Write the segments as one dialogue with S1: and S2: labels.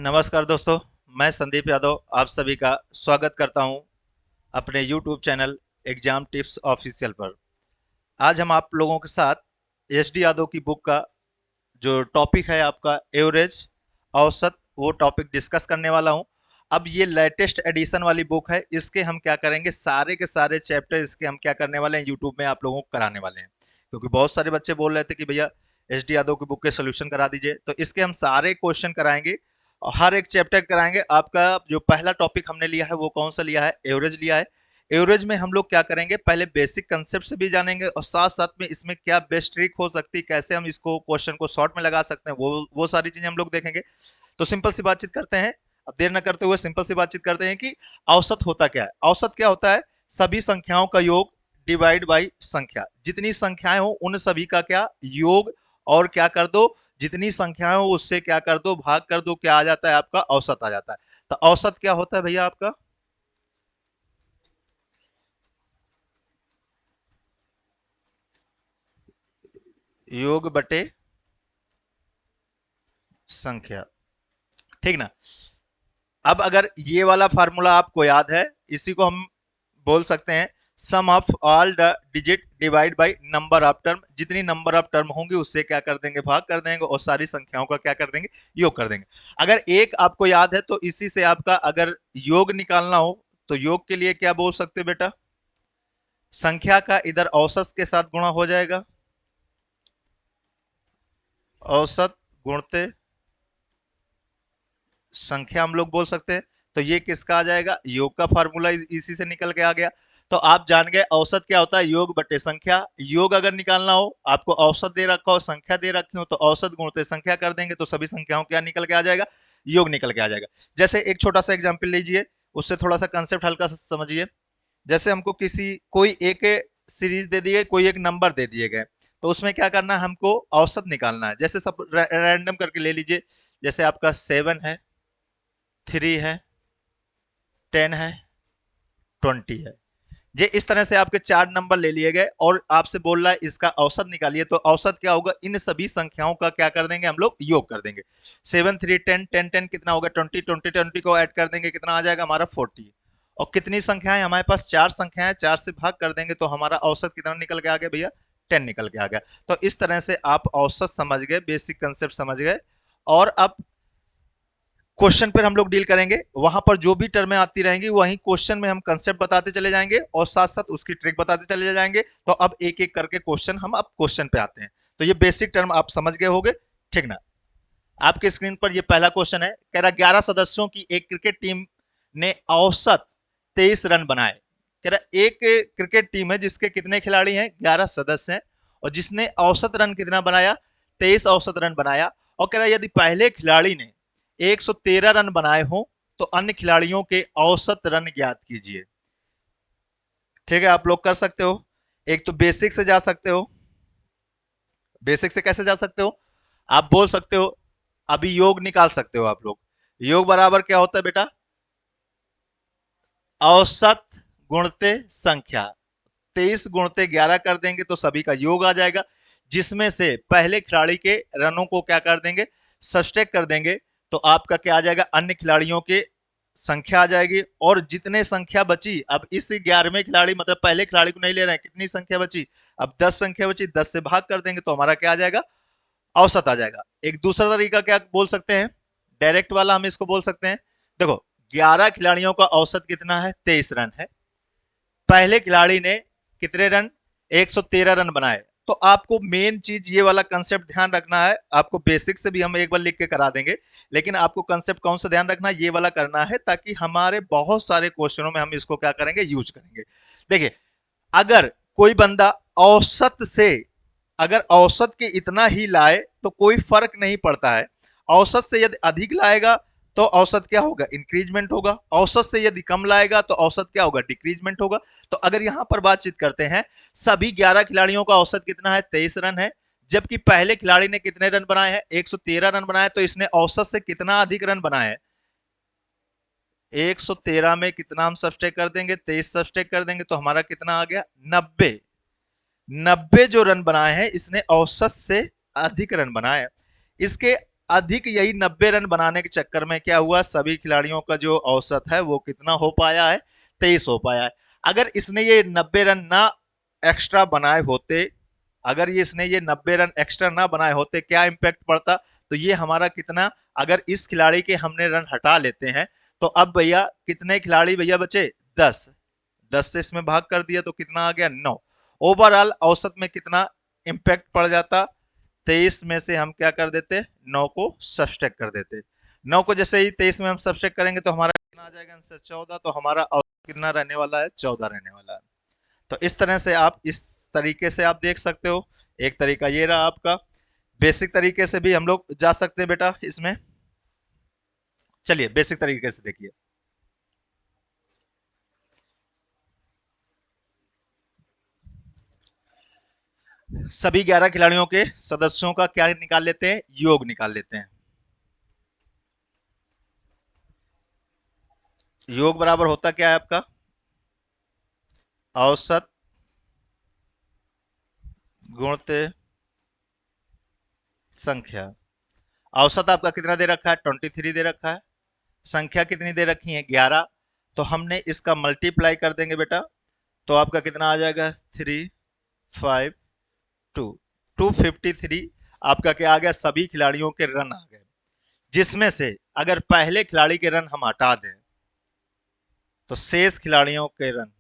S1: नमस्कार दोस्तों। मैं संदीप यादव आप सभी का स्वागत करता हूं अपने YouTube channel exam tips official पर। आज हम आप लोगों के साथ एस.डी. यादव की बुक का जो टॉपिक है आपका एवरेज औसत, वो टॉपिक डिस्कस करने वाला हूं। अब ये लेटेस्ट एडिशन वाली बुक है, इसके हम क्या करेंगे, सारे के सारे चैप्टर इसके हम क्या करने वाले हैं, यूट्यूब में आप लोगों को कराने वाले हैं। क्योंकि बहुत सारे बच्चे बोल रहे थे कि भैया एस.डी. यादव की बुक के सोल्यूशन करा दीजिए, तो इसके हम सारे क्वेश्चन कराएंगे और हर एक चैप्टर कराएंगे। आपका जो पहला टॉपिक हमने लिया है वो कौन सा लिया है, एवरेज लिया है। एवरेज में हम लोग क्या करेंगे, पहले बेसिक कंसेप्ट से भी जानेंगे और साथ साथ में इसमें क्या बेस्ट ट्रिक हो सकती है, कैसे हम इसको क्वेश्चन को शॉर्ट में लगा सकते हैं, वो सारी चीजें हम लोग देखेंगे। तो सिंपल सी बातचीत करते हैं, अब देर न करते हुए सिंपल सी बातचीत करते हैं कि औसत होता क्या है। औसत क्या होता है, सभी संख्याओं का योग डिवाइड बाई संख्या। जितनी संख्याएं हो उन सभी का क्या योग, और क्या कर दो, जितनी संख्याएं हो उससे क्या कर दो, भाग कर दो, क्या आ जाता है आपका औसत आ जाता है। तो औसत क्या होता है भैया आपका, योग बटे संख्या, ठीक ना। अब अगर ये वाला फार्मूला आपको याद है, इसी को हम बोल सकते हैं sum of all the digit divide by number of term. जितनी नंबर ऑफ टर्म होंगी उससे क्या कर देंगे, भाग कर देंगे, और सारी संख्याओं का क्या कर देंगे, योग कर देंगे। अगर एक आपको याद है तो इसी से आपका अगर योग निकालना हो तो योग के लिए क्या बोल सकते हो बेटा, संख्या का इधर औसत के साथ गुणा हो जाएगा, औसत गुणते संख्या हम लोग बोल सकते हैं। तो ये किसका आ जाएगा, योग का फार्मूला इसी से निकल के आ गया। तो आप जान गए औसत क्या होता है, योग बटे संख्या। योग अगर निकालना हो, आपको औसत दे रखा हो, संख्या दे रखी हो, तो औसत गुणते संख्या कर देंगे, तो सभी संख्याओं क्या निकल के आ जाएगा, योग निकल के आ जाएगा। जैसे एक छोटा सा एग्जाम्पल लीजिए, उससे थोड़ा सा कंसेप्ट हल्का सा समझिए। जैसे हमको कोई एक सीरीज दे दी है, कोई एक नंबर दे दिए गए, तो उसमें क्या करना है, हमको औसत निकालना है। जैसे सब रैंडम करके ले लीजिए, जैसे आपका 7 है, 3 है, 10 है, 20 है। ये इस तरह से आपके 4 नंबर ले लिए गए और आपसे बोल रहा है इसका औसत निकालिए। तो औसत क्या होगा, इन सभी संख्याओं का क्या कर देंगे हम लोग, योग कर देंगे। 7 3 10 10 10 कितना होगा, 20 20 20 को ऐड कर देंगे, कितना आ जाएगा हमारा 40। और कितनी संख्याएं हमारे पास, 4 संख्याएं, 4 से भाग कर देंगे तो हमारा औसत कितना निकल के आ गया भैया, 10 निकल के आ गया। तो इस तरह से आप औसत समझ गए, बेसिक कंसेप्ट समझ गए। और अब क्वेश्चन पर हम लोग डील करेंगे, वहां पर जो भी टर्में आती रहेंगी वहीं क्वेश्चन में हम कंसेप्ट बताते चले जाएंगे और साथ साथ उसकी ट्रिक बताते चले जाएंगे। तो अब एक एक करके क्वेश्चन, हम अब क्वेश्चन पे आते हैं। तो ये बेसिक टर्म आप समझ गए होंगे, ठीक ना। आपके स्क्रीन पर ये पहला क्वेश्चन है, कह रहा 11 सदस्यों की एक क्रिकेट टीम ने औसत 23 रन बनाए। कह रहा एक क्रिकेट टीम है जिसके कितने खिलाड़ी हैं, 11 सदस्य हैं, और जिसने औसत रन कितना बनाया, 23 औसत रन बनाया। और कह रहा यदि पहले खिलाड़ी ने 113 रन बनाए हो तो अन्य खिलाड़ियों के औसत रन ज्ञात कीजिए। ठीक है, आप लोग कर सकते हो। एक तो बेसिक से जा सकते हो, बेसिक से कैसे जा सकते हो, आप बोल सकते हो, अभी योग निकाल सकते हो आप लोग। योग बराबर क्या होता है बेटा, औसत गुणते संख्या। 23 गुणते 11 कर देंगे तो सभी का योग आ जाएगा, जिसमें से पहले खिलाड़ी के रनों को क्या कर देंगे, सब्सट्रैक्ट कर देंगे। तो आपका क्या आ जाएगा, अन्य खिलाड़ियों के संख्या आ जाएगी। और जितने संख्या बची, अब इस 11वें खिलाड़ी मतलब पहले खिलाड़ी को नहीं ले रहे हैं, कितनी संख्या बची, अब 10 संख्या बची, 10 से भाग कर देंगे तो हमारा क्या आ जाएगा, औसत आ जाएगा। एक दूसरा तरीका क्या बोल सकते हैं, डायरेक्ट वाला हम इसको बोल सकते हैं। देखो 11 खिलाड़ियों का औसत कितना है, 23 रन है। पहले खिलाड़ी ने कितने रन, 113 रन बनाए। तो आपको मेन चीज ये वाला कंसेप्ट ध्यान रखना है। आपको बेसिक से भी हम एक बार लिख के करा देंगे, लेकिन आपको कंसेप्ट कौन सा ध्यान रखना है, ये वाला करना है, ताकि हमारे बहुत सारे क्वेश्चनों में हम इसको क्या करेंगे, यूज करेंगे। देखिए, अगर कोई बंदा औसत से, अगर औसत के इतना ही लाए तो कोई फर्क नहीं पड़ता है। औसत से यदि अधिक लाएगा तो औसत क्या होगा, इंक्रीजमेंट होगा। औसत से यदि कम लाएगा तो औसत क्या होगा, डिक्रीजमेंट होगा। तो अगर यहां पर बातचीत करते हैं, सभी 11 खिलाड़ियों का औसत कितना है, 23 रन है। जबकि पहले खिलाड़ी ने कितने रन बनाए हैं, 113 रन बनाए, तो इसने औसत से कितना अधिक रन बनाए हैं, 113 में कितना हम सब्सट्रैक्ट कर देंगे, 23 सब्सट्रैक्ट कर देंगे तो हमारा कितना आ गया, 90। 90 जो रन बनाए हैं इसने औसत से अधिक रन बनाए। इसके अधिक यही 90 रन बनाने के चक्कर में क्या हुआ, सभी खिलाड़ियों का जो औसत है वो कितना हो पाया है, 23 हो पाया है। अगर इसने ये 90 रन ना एक्स्ट्रा बनाए होते, अगर ये इसने ये 90 रन एक्स्ट्रा ना बनाए होते, क्या इंपैक्ट पड़ता, तो ये हमारा कितना, अगर इस खिलाड़ी के हमने रन हटा लेते हैं तो अब भैया कितने खिलाड़ी भैया बचे, 10, 10 से इसमें भाग कर दिया तो कितना आ गया, 9। ओवरऑल औसत में कितना इंपैक्ट पड़ जाता, 23 में से हम क्या कर देते, 9 को सब्सट्रैक्ट कर देते। 9 को जैसे ही 23 में हम सब्सट्रैक्ट करेंगे तो हमारा कितना आ जाएगा आंसर, 14। तो हमारा औसत कितना रहने वाला है, 14 रहने वाला है। तो इस तरह से आप इस तरीके से आप देख सकते हो। एक तरीका ये रहा आपका, बेसिक तरीके से भी हम लोग जा सकते हैं बेटा इसमें। चलिए बेसिक तरीके से देखिए। सभी 11 खिलाड़ियों के सदस्यों का क्या निकाल लेते हैं, योग निकाल लेते हैं। योग बराबर होता क्या है आपका, औसत गुणित संख्या। औसत आपका कितना दे रखा है, 23 दे रखा है। संख्या कितनी दे रखी है, 11। तो हमने इसका मल्टीप्लाई कर देंगे बेटा, तो आपका कितना आ जाएगा, 3 5 2 253। आपका क्या आ गया, सभी खिलाड़ियों के रन आ गए, जिसमें से अगर पहले खिलाड़ी के रन हम हटा दें तो शेष खिलाड़ियों के रन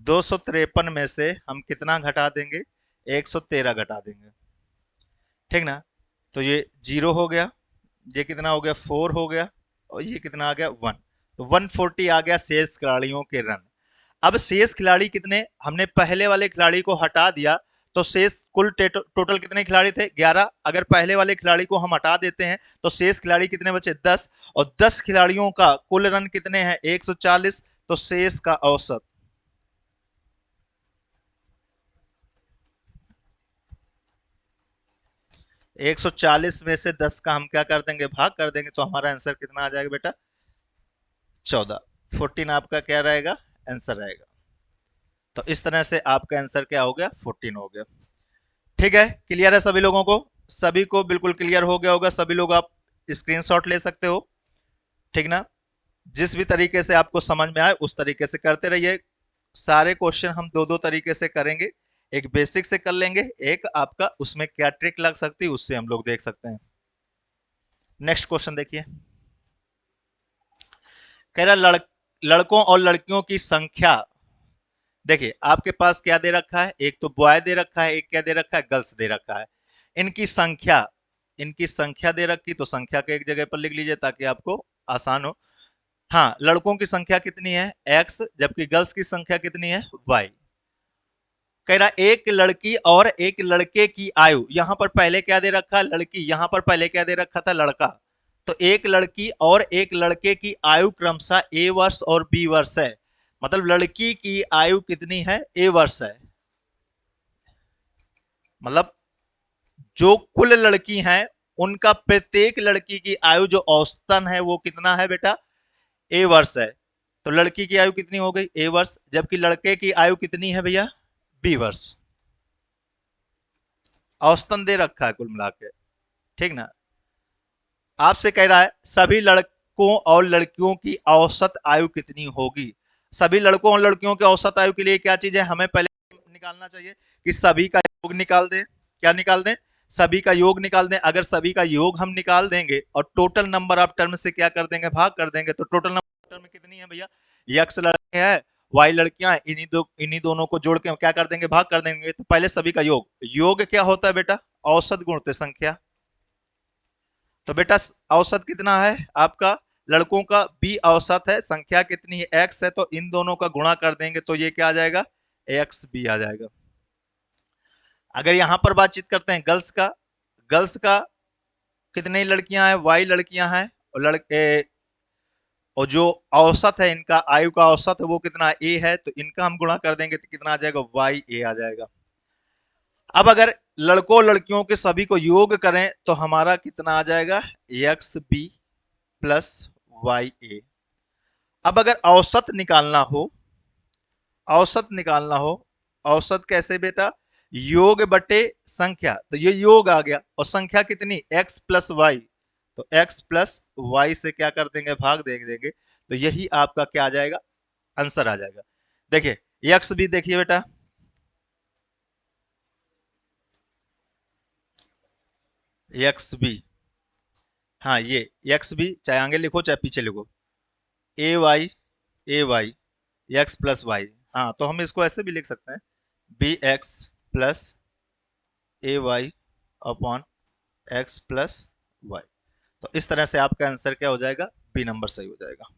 S1: 253 में से हम कितना घटा देंगे, 113 घटा देंगे, ठीक ना। तो ये 0 हो गया, ये कितना हो गया, 4 हो गया, और ये कितना आ गया, 1। तो 140 आ गया शेष खिलाड़ियों के रन। अब शेष खिलाड़ी कितने, हमने पहले वाले खिलाड़ी को हटा दिया तो शेष कुल टोटल कितने खिलाड़ी थे, 11। अगर पहले वाले खिलाड़ी को हम हटा देते हैं तो शेष खिलाड़ी कितने बचे, 10। और 10 खिलाड़ियों का कुल रन कितने हैं, 140। तो शेष का औसत 140 में से 10 का हम क्या कर देंगे, भाग कर देंगे, तो हमारा आंसर कितना आ जाएगा बेटा, 14। 14 आपका क्या रहेगा, आंसर रहेगा। तो इस तरह से आपका आंसर क्या हो गया, 14 हो गया। ठीक है, क्लियर है सभी लोगों को, सभी को बिल्कुल क्लियर हो गया होगा, सभी लोग आप स्क्रीनशॉट ले सकते हो, ठीक ना। जिस भी तरीके से आपको समझ में आए उस तरीके से करते रहिए। सारे क्वेश्चन हम दो दो तरीके से करेंगे, एक बेसिक से कर लेंगे, एक आपका उसमें क्या ट्रिक लग सकती है उससे हम लोग देख सकते हैं। नेक्स्ट क्वेश्चन देखिए, कह रहा लड़कों और लड़कियों की संख्या। देखिए आपके पास क्या दे रखा है, एक तो बॉय दे रखा है, एक क्या दे रखा है, गर्ल्स दे रखा है। इनकी संख्या, इनकी संख्या दे रखी, तो संख्या को एक जगह पर लिख लीजिए ताकि आपको आसान हो। हाँ, लड़कों की संख्या कितनी है, x, जबकि गर्ल्स की संख्या कितनी है, y। कह रहा एक लड़की और एक लड़के की आयु, यहां पर पहले क्या दे रखा है, लड़की, यहां पर पहले क्या दे रखा था, लड़का। तो एक लड़की और एक लड़के की आयु क्रमशः a वर्ष और b वर्ष है। मतलब लड़की की आयु कितनी है, a वर्ष है। मतलब जो कुल लड़की हैं उनका प्रत्येक लड़की की आयु जो औसतन है वो कितना है बेटा, a वर्ष है। तो लड़की की आयु कितनी हो गई, a वर्ष, जबकि लड़के की आयु कितनी है भैया, b वर्ष। औसतन दे रखा है कुल मिला के, ठीक ना। आपसे कह रहा है सभी लड़कों और लड़कियों की औसत आयु कितनी होगी। सभी लड़कों और लड़कियों की औसत आयु के लिए क्या चीज है, हमें पहले निकालना चाहिए कि सभी का योग निकाल दें। क्या निकाल दें, सभी का योग निकाल दें। अगर सभी का योग हम निकाल देंगे और टोटल नंबर ऑफ टर्म से क्या कर देंगे, भाग कर देंगे, तो टोटल नंबर ऑफ टर्म कितनी है भैया, x लड़के हैं, y लड़कियां, इन्हीं दोनों को जोड़ के क्या कर देंगे, भाग कर देंगे। तो पहले सभी का योग, योग क्या होता है बेटा, औसत गुणित संख्या। तो बेटा औसत कितना है आपका, लड़कों का b औसत है, संख्या कितनी है, x है, तो इन दोनों का गुणा कर देंगे तो ये क्या आ जाएगा, xb आ जाएगा। अगर यहां पर बातचीत करते हैं गर्ल्स का कितनी लड़कियां हैं, y लड़कियां हैं, और लड़के, और जो औसत है इनका, आयु का औसत है वो कितना, a है, तो इनका हम गुणा कर देंगे तो कितना आ जाएगा, ya आ जाएगा। अब अगर लड़कों लड़कियों के सभी को योग करें तो हमारा कितना आ जाएगा, xb प्लस ya। अब अगर औसत निकालना हो, औसत निकालना हो, औसत कैसे बेटा, योग बटे संख्या, तो ये योग आ गया और संख्या कितनी x प्लस वाई, तो x प्लस वाई से क्या कर देंगे, भाग दे देंगे, तो यही आपका क्या आ जाएगा, आंसर आ जाएगा। देखिए x भी देखिए बेटा, एक्स बी, हाँ ये एक्स बी, चाहे आगे लिखो चाहे पीछे लिखो, A Y X plus Y, हाँ तो हम इसको ऐसे भी लिख सकते हैं, B X plus A Y upon X plus Y. तो इस तरह से आपका आंसर क्या हो जाएगा, बी नंबर सही हो जाएगा।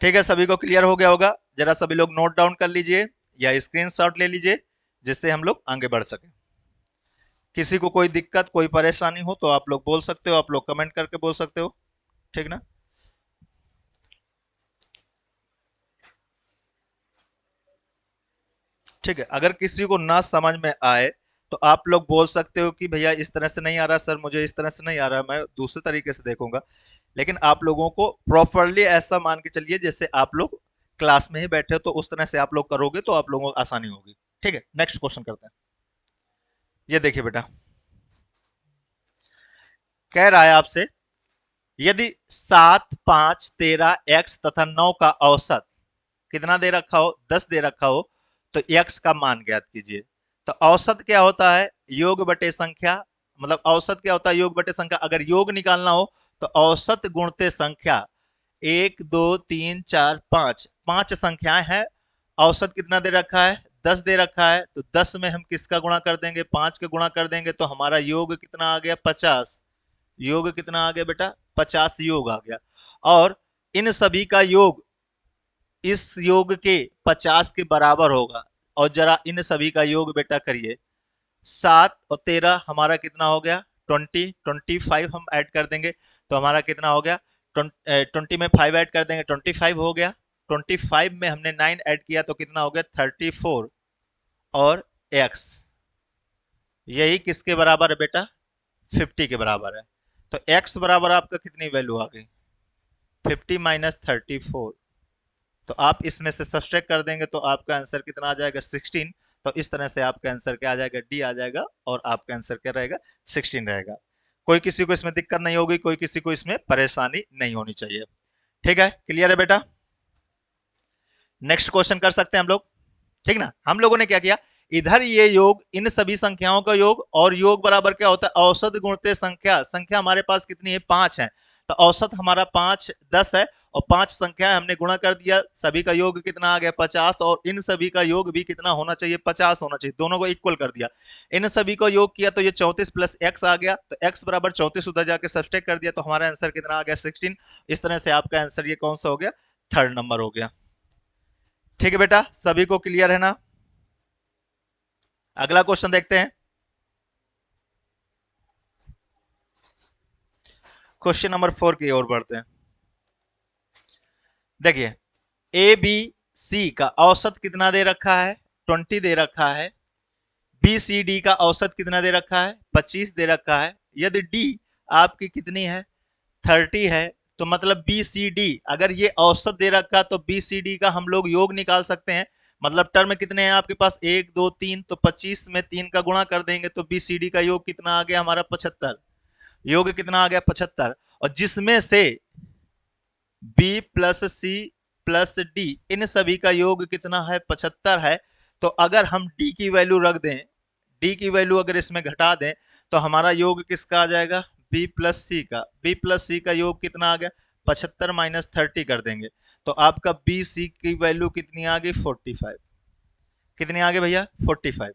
S1: ठीक है, सभी को क्लियर हो गया होगा, जरा सभी लोग नोट डाउन कर लीजिए या स्क्रीनशॉट ले लीजिए, जिससे हम लोग आगे बढ़ सकें। किसी को कोई दिक्कत कोई परेशानी हो तो आप लोग बोल सकते हो, आप लोग कमेंट करके बोल सकते हो, ठीक ना। ठीक है, अगर किसी को ना समझ में आए तो आप लोग बोल सकते हो कि भैया इस तरह से नहीं आ रहा सर, मुझे इस तरह से नहीं आ रहा, मैं दूसरे तरीके से देखूंगा। लेकिन आप लोगों को प्रॉपरली ऐसा मान के चलिए जैसे आप लोग क्लास में ही बैठे हो, तो उस तरह से आप लोग करोगे तो आप लोगों को आसानी होगी। ठीक है, नेक्स्ट क्वेश्चन करते हैं। ये देखिए बेटा, कह रहा है आपसे, यदि 7, 5, 13 x तथा 9 का औसत कितना दे रखा हो, 10 दे रखा हो, तो x का मान ज्ञात कीजिए। तो औसत क्या होता है, योग बटे संख्या, मतलब औसत क्या होता है, योग बटे संख्या। अगर योग निकालना हो तो औसत गुणते संख्या, 1, 2, 3, 4, 5, 5 संख्याएं हैं, औसत कितना दे रखा है, 10 दे रखा है, तो 10 में हम किसका गुणा कर देंगे, 5 के गुणा कर देंगे, तो हमारा योग कितना आ गया, 50। योग कितना आ गया बेटा, 50 योग आ गया। और इन सभी का योग इस योग के 50 के बराबर होगा। और जरा इन सभी का योग बेटा करिए, 7 और 13 हमारा कितना हो गया, 25 हम ऐड कर देंगे तो हमारा कितना हो गया, 20 में 5 ऐड कर देंगे 25 हो गया, 25 में हमने 9 ऐड किया तो कितना हो गया 34। और x यही किसके बराबर है बेटा, 50 के बराबर है। तो x बराबर आपका कितनी वैल्यू आ गई, 50 माइनस 34। तो आप इसमें से सब्सट्रैक्ट कर देंगे तो आपका आंसर कितना आ जाएगा, 16। तो इस तरह से आपका आंसर क्या आ जाएगा, डी आ जाएगा, और आपका आंसर क्या रहेगा, 16 रहेगा। कोई किसी को इसमें दिक्कत नहीं होगी, कोई किसी को इसमें परेशानी नहीं होनी चाहिए। ठीक है, क्लियर है बेटा। नेक्स्ट क्वेश्चन कर सकते हैं हम लोग, ठीक ना। हम लोगों ने क्या किया, इधर ये योग इन सभी संख्याओं का योग, और योग बराबर क्या होता है, औसत गुणते संख्या। संख्या हमारे पास कितनी है, 5 है, तो औसत हमारा 5 10 है, और 5 संख्या हमने गुणा कर दिया, सभी का योग कितना आ गया 50, और इन सभी का योग भी कितना होना चाहिए, 50 होना चाहिए, दोनों को इक्वल कर दिया। इन सभी को योग किया तो ये 34 प्लस एक्स आ गया, तो एक्स बराबर 34 उधर जाके सब्सट्रैक्ट कर दिया, तो हमारा आंसर कितना आ गया, 16। इस तरह से आपका आंसर ये कौन सा हो गया, थर्ड नंबर हो गया। ठीक है बेटा, सभी को क्लियर है ना। अगला क्वेश्चन देखते हैं, क्वेश्चन नंबर 4 की ओर बढ़ते हैं। देखिए, ए बी सी का औसत कितना दे रखा है, 20 दे रखा है। बी सी डी का औसत कितना दे रखा है, 25 दे रखा है। यदि डी आपकी कितनी है, 30 है, तो मतलब बी सी डी, अगर ये औसत दे रखा तो बी सी डी का हम लोग योग निकाल सकते हैं। मतलब टर्म कितने हैं आपके पास, 1, 2, 3, तो 25 में 3 का गुणा कर देंगे तो बी सी डी का योग कितना आ गया हमारा, 75। योग कितना आ गया, 75। और जिसमें से B plus C plus D, इन सभी का योग कितना है, 75 है। तो अगर हम डी की वैल्यू रख दें, डी की वैल्यू अगर इसमें घटा दें, तो हमारा योग किसका आ जाएगा, बी प्लस सी का। बी प्लस सी का योग कितना आ गया, 75 माइनस 30 कर देंगे, तो आपका बी सी की वैल्यू कितनी आ गई, 45। कितनी आ गई भैया, 45।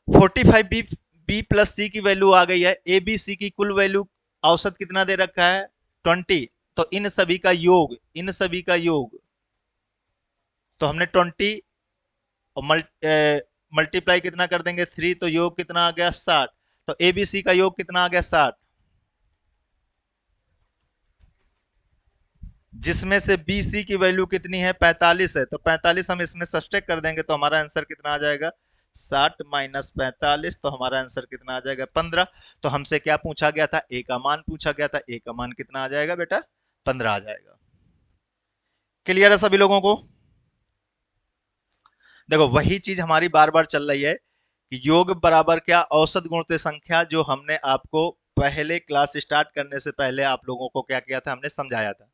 S1: 45 बी प्लस सी की वैल्यू आ गई है। ए बी सी की कुल वैल्यू औसत कितना दे रखा है, 20। तो इन सभी का योग, इन सभी का योग, तो हमने 20 और मल्टीप्लाई कितना कर देंगे, 3, तो योग कितना आ गया, 60। तो ए बी सी का योग कितना आ गया, 60। जिसमें से बी सी की वैल्यू कितनी है, 45 है, तो 45 हम इसमें सब्सट्रैक्ट कर देंगे तो हमारा आंसर कितना आ जाएगा, 60 माइनस 45, तो हमारा आंसर कितना आ जाएगा, 15। तो हमसे क्या पूछा गया था, ए का मान पूछा गया था, ए का मान कितना आ जाएगा बेटा, 15 आ जाएगा। क्लियर है सभी लोगों को। देखो वही चीज हमारी बार बार चल रही है कि योग बराबर क्या, औसत गुणित संख्या, जो हमने आपको पहले क्लास स्टार्ट करने से पहले आप लोगों को क्या किया था, हमने समझाया था।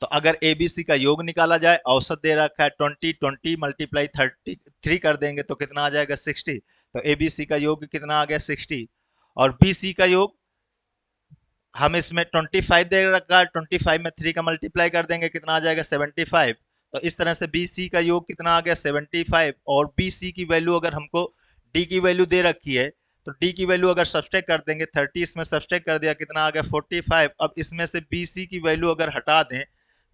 S1: तो अगर एबीसी का योग निकाला जाए, औसत दे रखा है 20, 20 मल्टीप्लाई 33 कर देंगे तो कितना आ जाएगा 60। तो एबीसी का योग कितना आ गया 60। और बीसी का योग हम इसमें 25 दे रखा है, 25 में 3 का मल्टीप्लाई कर देंगे कितना आ जाएगा 75। तो इस तरह से बीसी का योग कितना आ गया 75। और बीसी की वैल्यू अगर हमको डी की वैल्यू दे रखी है, तो डी की वैल्यू अगर सब्सट्रैक्ट कर देंगे, 30 इसमें सब्सट्रैक्ट कर दिया कितना आ गया 45। अब इसमें से बीसी की वैल्यू अगर हटा दें,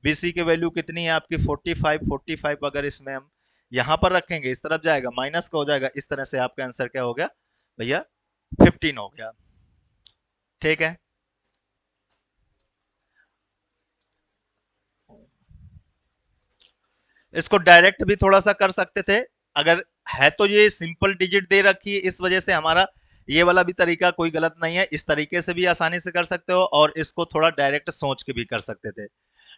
S1: बीसी की वैल्यू कितनी है आपकी 45। 45 अगर इसमें हम यहां पर रखेंगे, इस तरफ जाएगा माइनस का हो जाएगा, इस तरह से आपका आंसर क्या हो गया भैया 15 हो गया। ठीक है। इसको डायरेक्ट भी थोड़ा सा कर सकते थे, अगर है तो ये सिंपल डिजिट दे रखी है, इस वजह से हमारा ये वाला भी तरीका कोई गलत नहीं है, इस तरीके से भी आसानी से कर सकते हो, और इसको थोड़ा डायरेक्ट सोच के भी कर सकते थे।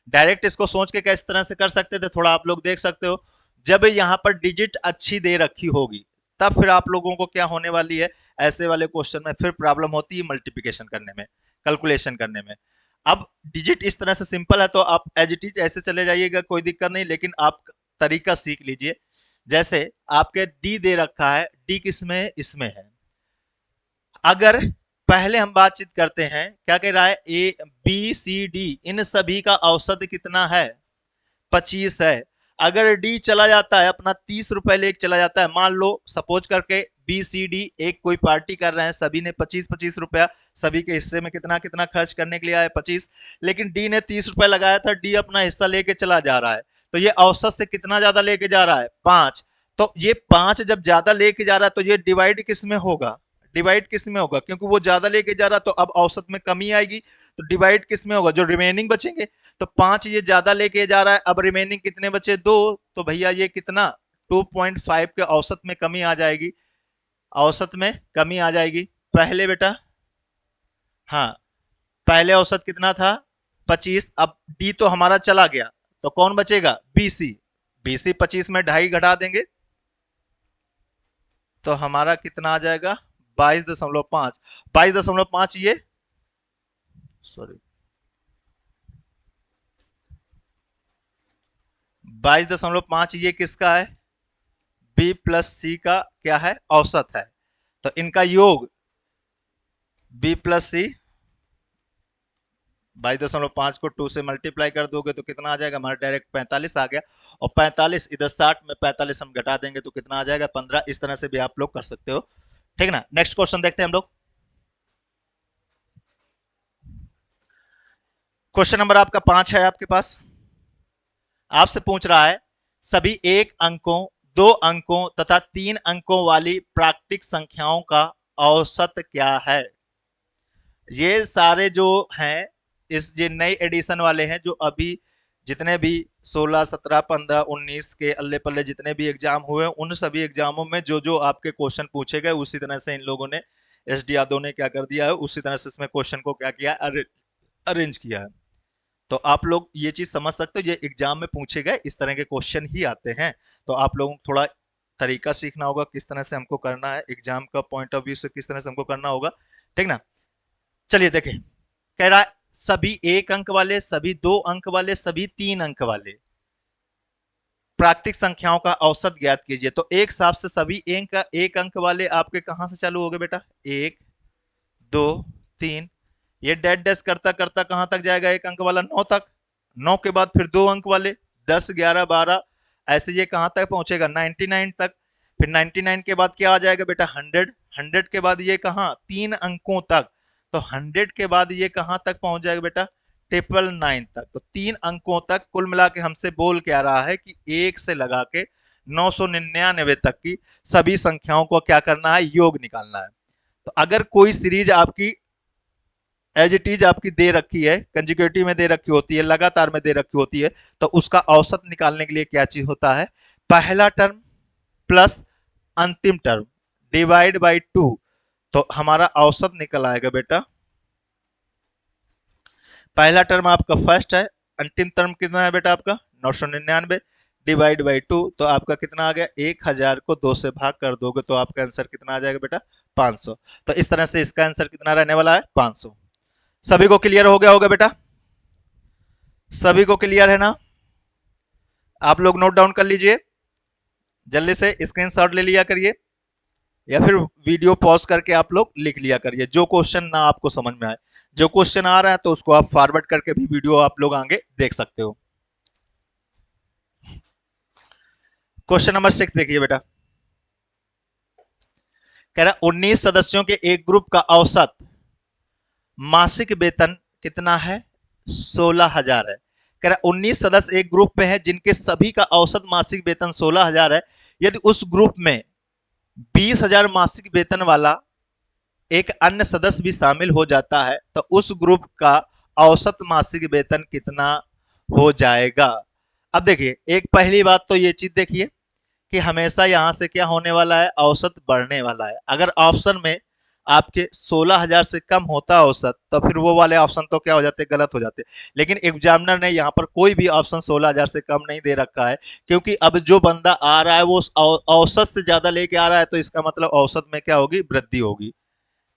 S1: डायरेक्ट इसको सोच के किस तरह से कर सकते थे, थोड़ा आप लोग देख सकते हो। जब यहाँ पर डिजिट अच्छी दे रखी होगी, तब फिर आप लोगों को क्या होने वाली है, ऐसे वाले क्वेश्चन में फिर प्रॉब्लम होती है मल्टीप्लिकेशन करने में, कैलकुलेशन करने में। अब डिजिट इस तरह से सिंपल है तो आप एज इट इज ऐसे चले जाइएगा, कोई दिक्कत नहीं, लेकिन आप तरीका सीख लीजिए। जैसे आपके डी दे रखा है, डी किसमें है, इसमें है। अगर पहले हम बातचीत करते हैं, क्या कह रहा है, ए बी सी डी इन सभी का औसत कितना है 25 है। अगर डी चला जाता है अपना 30 रुपए लेके चला जाता है, मान लो सपोज करके बी सी डी एक कोई पार्टी कर रहे हैं, सभी ने 25-25 रुपया, सभी के हिस्से में कितना कितना खर्च करने के लिए आया 25, लेकिन डी ने 30 रुपए लगाया था, डी अपना हिस्सा लेके चला जा रहा है, तो ये औसत से कितना ज्यादा लेके जा रहा है 5। तो ये 5 जब ज्यादा लेके जा रहा है तो ये डिवाइड किस में होगा, डिवाइड किस में होगा, क्योंकि वो ज्यादा लेके जा रहा तो अब औसत में कमी आएगी, तो डिवाइड किस में होगा, जो रिमेनिंग बचेंगे। तो 5 ये ज्यादा लेके जा रहा है, अब रिमेनिंग कितने बचे 2, तो भैया ये कितना 2.5 के औसत में कमी आ जाएगी, औसत में कमी आ जाएगी। पहले बेटा, हाँ, पहले औसत कितना था 25, अब डी तो हमारा चला गया, तो कौन बचेगा बीसी। बीसी 25 में 2.5 घटा देंगे तो हमारा कितना आ जाएगा 22.5। 22.5 ये, सॉरी, 22.5 ये किसका है, बी प्लस सी का क्या है, औसत है। तो इनका योग बी प्लस सी, 22.5 को 2 से मल्टीप्लाई कर दोगे तो कितना आ जाएगा हमारा, डायरेक्ट 45 आ गया। और 45 इधर 60 में 45 हम घटा देंगे तो कितना आ जाएगा 15। इस तरह से भी आप लोग कर सकते हो, ठीक ना। नेक्स्ट क्वेश्चन देखते हैं हम लोग। क्वेश्चन नंबर आपका 5 है आपके पास। आपसे पूछ रहा है सभी 1 अंकों, 2 अंकों तथा 3 अंकों वाली प्राकृतिक संख्याओं का औसत क्या है। ये सारे जो हैं, इस ये नए एडिशन वाले हैं, जो अभी जितने भी 16, 17, 15, 19 के अल्ले पल्ले जितने भी एग्जाम हुए, उन सभी एग्जामों में जो जो आपके क्वेश्चन पूछे गए, उसी तरह से इन लोगों ने, एस डी यादव ने क्या कर दिया है, उसी तरह से इसमें क्वेश्चन को क्या किया, अरेंज किया है। तो आप लोग ये चीज समझ सकते हो, ये एग्जाम में पूछे गए इस तरह के क्वेश्चन ही आते हैं। तो आप लोगों को थोड़ा तरीका सीखना होगा, किस तरह से हमको करना है, एग्जाम का पॉइंट ऑफ व्यू से किस तरह से हमको करना होगा, ठीक ना। चलिए देखें, कह रहा है सभी 1 अंक वाले, सभी 2 अंक वाले, सभी 3 अंक वाले प्राकृतिक संख्याओं का औसत ज्ञात कीजिए। तो एक हिसाब से सभी 1 अंक वाले आपके कहां से चालू हो गए बेटा, 1, 2, 3, ये डैश डैश करता करता कहां तक जाएगा 1 अंक वाला, 9 तक। 9 के बाद फिर 2 अंक वाले 10, 11, 12, ऐसे ये कहां तक पहुंचेगा 99 तक। फिर 99 के बाद क्या आ जाएगा बेटा 100। 100 के बाद ये कहां 3 अंकों तक। तो 100 के बाद ये कहां तक पहुंच जाएगा बेटा 999 तक। तो 3 अंकों तक कुल मिला के हमसे बोल क्या रहा है कि 1 से लगा के 999 तक की सभी संख्याओं को क्या करना है, योग निकालना है। तो अगर कोई सीरीज आपकी एज इट इज आपकी दे रखी है, कंजिक्यूटिव में दे रखी होती है, लगातार में दे रखी होती है, तो उसका औसत निकालने के लिए क्या चीज होता है, पहला टर्म प्लस अंतिम टर्म डिवाइड बाई 2। तो हमारा औसत निकल आएगा बेटा, पहला टर्म आपका फर्स्ट है, अंतिम टर्म कितना है बेटा आपका 999, डिवाइड बाई 2, तो आपका कितना आ गया, 1000 को 2 से भाग कर दोगे तो आपका आंसर कितना आ जाएगा बेटा, 500। तो इस तरह से इसका आंसर कितना रहने वाला है, 500। सभी को क्लियर हो गया होगा बेटा, सभी को क्लियर है ना? आप लोग नोट डाउन कर लीजिए, जल्दी से स्क्रीनशॉट ले लिया करिए, या फिर वीडियो पॉज करके आप लोग लिख लिया करिए जो क्वेश्चन ना आपको समझ में आए। जो क्वेश्चन आ रहा है तो उसको आप फॉरवर्ड करके भी वीडियो आप लोग आगे देख सकते हो। क्वेश्चन नंबर 6 देखिए बेटा, कह रहा 19 सदस्यों के एक ग्रुप का औसत मासिक वेतन कितना है, 16,000 है। कह रहा 19 सदस्य एक ग्रुप में है जिनके सभी का औसत मासिक वेतन 16,000 है। यदि उस ग्रुप में 20,000 मासिक वेतन वाला एक अन्य सदस्य भी शामिल हो जाता है तो उस ग्रुप का औसत मासिक वेतन कितना हो जाएगा। अब देखिए, एक पहली बात तो ये चीज देखिए कि हमेशा यहां से क्या होने वाला है, औसत बढ़ने वाला है। अगर ऑप्शन में आपके 16,000 से कम होता है औसत, तो फिर वो वाले ऑप्शन तो क्या हो जाते, गलत हो जाते। लेकिन एग्जामिनर ने यहाँ पर कोई भी ऑप्शन 16,000 से कम नहीं दे रखा है, क्योंकि अब जो बंदा आ रहा है वो औसत से ज्यादा लेके आ रहा है, तो इसका मतलब औसत में क्या होगी, वृद्धि होगी।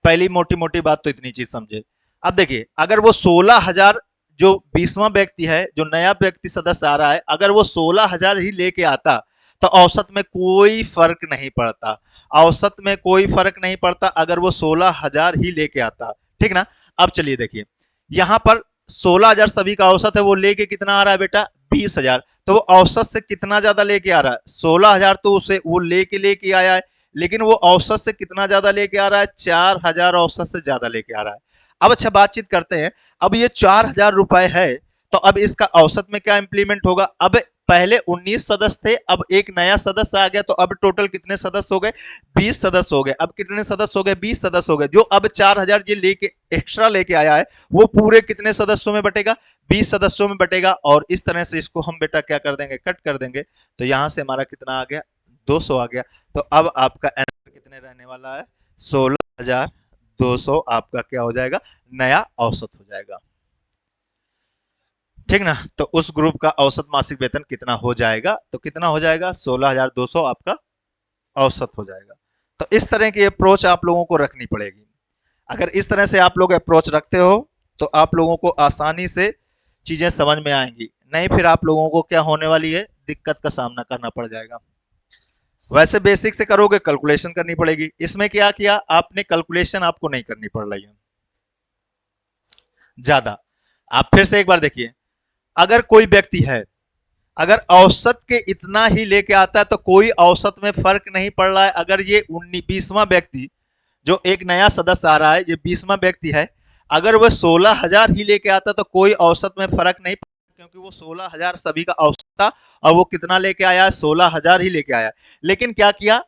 S1: पहली मोटी मोटी बात तो इतनी चीज समझे। अब देखिए, अगर वो 16,000, जो 20वां व्यक्ति है, जो नया व्यक्ति सदस्य आ रहा है, अगर वो 16,000 ही लेके आता तो औसत में कोई फर्क नहीं पड़ता, औसत में कोई फर्क नहीं पड़ता अगर वो 16,000 ही लेके आता, ठीक ना। अब चलिए देखिए, यहां पर 16,000 सभी का औसत है, वो लेके कितना आ रहा है बेटा, 20,000। तो वो औसत से कितना ज्यादा लेके आ रहा है, 16,000 तो उसे वो लेके आया है, लेकिन वो औसत से कितना ज्यादा लेके आ रहा है, 4,000 औसत से ज्यादा लेके आ रहा है। अब अच्छा बातचीत करते हैं, अब ये 4,000 रुपए है, तो अब इसका औसत में क्या इंप्लीमेंट होगा। अब पहले 19 सदस्य थे, अब एक नया सदस्य आ गया, तो अब टोटल कितने सदस्य हो गए, 20 सदस्य हो गए। अब कितने सदस्य हो गए, 20 सदस्य हो गए। जो अब 4,000 ये लेके एक्स्ट्रा लेके आया है, वो पूरे कितने सदस्यों में बटेगा, 20 सदस्यों में बटेगा। और इस तरह से इसको हम बेटा क्या कर देंगे, कट कर देंगे, तो यहां से हमारा कितना आ गया, 200 आ गया। तो अब आपका आंसर कितने रहने वाला है, 16,200 आपका क्या हो जाएगा, नया औसत हो जाएगा, ठीक ना। तो उस ग्रुप का औसत मासिक वेतन कितना हो जाएगा, तो कितना हो जाएगा, 16,200 आपका औसत हो जाएगा। तो इस तरह की अप्रोच आप लोगों को रखनी पड़ेगी। अगर इस तरह से आप लोग अप्रोच रखते हो तो आप लोगों को आसानी से चीजें समझ में आएंगी, नहीं फिर आप लोगों को क्या होने वाली है, दिक्कत का सामना करना पड़ जाएगा। वैसे बेसिक से करोगे, कैलकुलेशन करनी पड़ेगी। इसमें क्या किया आपने, कैलकुलेशन आपको नहीं करनी पड़ रही है ज्यादा। आप फिर से एक बार देखिए, अगर कोई व्यक्ति है, अगर औसत के इतना ही लेके आता है तो कोई औसत में फर्क नहीं पड़ रहा है। अगर ये 20वां व्यक्ति, जो एक नया सदस्य आ रहा है, ये 20वां व्यक्ति है, अगर वह 16,000 ही लेके आता तो कोई औसत में फर्क नहीं पड़ता, क्योंकि वो 16,000 सभी का औसत था, और वो कितना लेके आया है, 16,000 ही लेके आया। लेकिन क्या किया,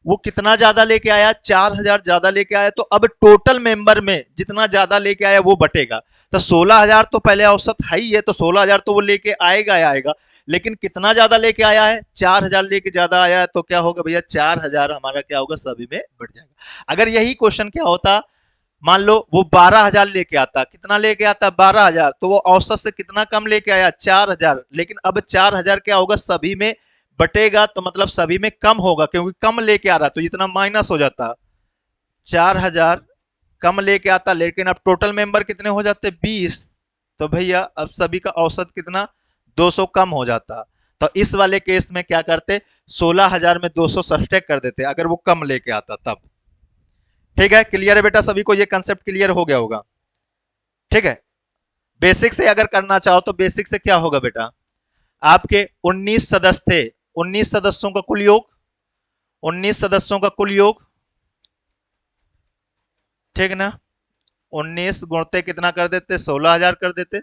S1: वो कितना ज्यादा लेके आया, 4,000 ज्यादा लेके आया, तो अब टोटल मेंबर में जितना ज्यादा लेके आया वो बटेगा। तो 16,000 तो पहले औसत है ही है, तो 16,000 तो वो लेके आएगा आएगा, लेकिन कितना ज्यादा लेके आया है, 4,000 लेके ज्यादा आया है, तो क्या होगा भैया, 4,000 हमारा क्या होगा, सभी में बढ़ जाएगा। अगर यही क्वेश्चन क्या होता, मान लो वो 12,000 लेके आता, कितना लेके आता, 12,000, तो वो औसत से कितना कम लेके आया, 4,000, लेकिन अब 4,000 क्या होगा, सभी में बटेगा, तो मतलब सभी में कम होगा, क्योंकि कम लेके आ रहा, तो इतना माइनस हो जाता, 4,000 कम लेके आता, लेकिन अब टोटल मेंबर कितने हो जाते, 20, तो भैया अब सभी का औसत कितना, 200 कम हो जाता। तो इस वाले केस में क्या करते, 16,000 में 200 सब्सट्रैक्ट कर देते, अगर वो कम लेके आता तब। ठीक है, क्लियर है बेटा, सभी को ये कंसेप्ट क्लियर हो गया होगा, ठीक है। बेसिक से अगर करना चाहो तो बेसिक से क्या होगा बेटा, आपके 19 सदस्य थे, 19 सदस्यों का कुल योग, 19 सदस्यों का कुल योग, ठीक ना, 19 गुणते कितना कर देते, 16,000 कर देते,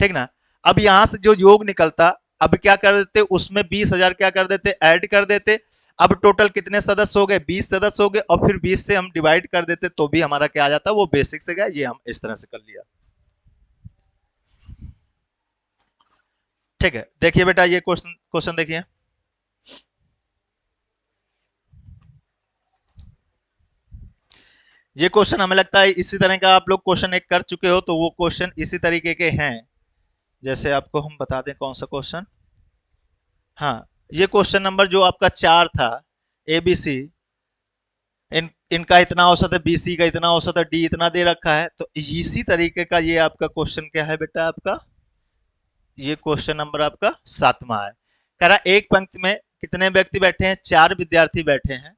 S1: ठीक ना। अब यहां से जो योग निकलता, अब क्या कर देते, उसमें 20,000 क्या कर देते, ऐड कर देते। अब टोटल कितने सदस्य हो गए, 20 सदस्य हो गए, और फिर 20 से हम डिवाइड कर देते तो भी हमारा क्या आ जाता, वो बेसिक से गया। ये हम इस तरह से कर लिया, ठीक है। देखिए बेटा, ये क्वेश्चन क्वेश्चन देखिए, ये क्वेश्चन हमें लगता है इसी तरह का आप लोग क्वेश्चन एक कर चुके हो, तो वो क्वेश्चन इसी तरीके के हैं। जैसे आपको हम बता दें कौन सा क्वेश्चन, हाँ, ये क्वेश्चन नंबर जो आपका 4 था, ए बी सी, इनका इतना औसत है, बीसी का इतना औसत है, डी इतना दे रखा है। तो इसी तरीके का ये आपका क्वेश्चन क्या है बेटा, आपका ये क्वेश्चन नंबर आपका 7वां है। कह रहा एक पंक्ति में कितने व्यक्ति बैठे हैं, 4 विद्यार्थी बैठे हैं।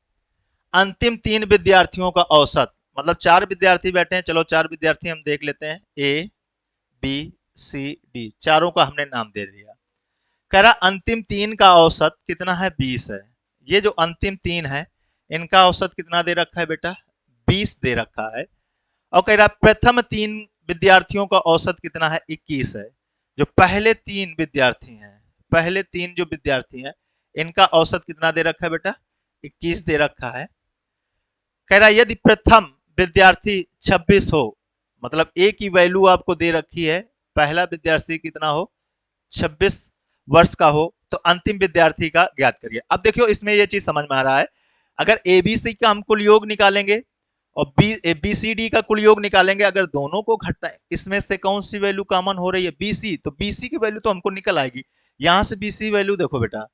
S1: अंतिम 3 विद्यार्थियों का औसत, मतलब 4 विद्यार्थी बैठे हैं, चलो 4 विद्यार्थी हम देख लेते हैं, ए बी सी डी, चारों का हमने नाम दे दिया। कह रहा अंतिम 3 का औसत कितना है, 20 है। ये जो अंतिम 3 है, इनका औसत कितना दे रखा है बेटा, 20 दे रखा है। और कह रहा प्रथम 3 विद्यार्थियों का औसत कितना है, 21 है। जो पहले 3 विद्यार्थी हैं, पहले 3 जो विद्यार्थी हैं, इनका औसत कितना दे रखा है बेटा, 21 दे रखा है। कह रहा यदि प्रथम विद्यार्थी 26 हो, मतलब ए की वैल्यू आपको दे रखी है, पहला विद्यार्थी कितना हो, 26 वर्ष का हो, तो अंतिम विद्यार्थी का ज्ञात करिए। अब देखियो इसमें यह चीज समझ में आ रहा है, अगर एबीसी का हम कुल योग निकालेंगे और बीसीडी का कुल योग निकालेंगे, अगर दोनों को घटा, इसमें से कौन सी वैल्यू कॉमन हो रही है, बीसी, तो बीसी की वैल्यू तो हमको निकल आएगी। यहां से बीसी वैल्यू देखो बेटा,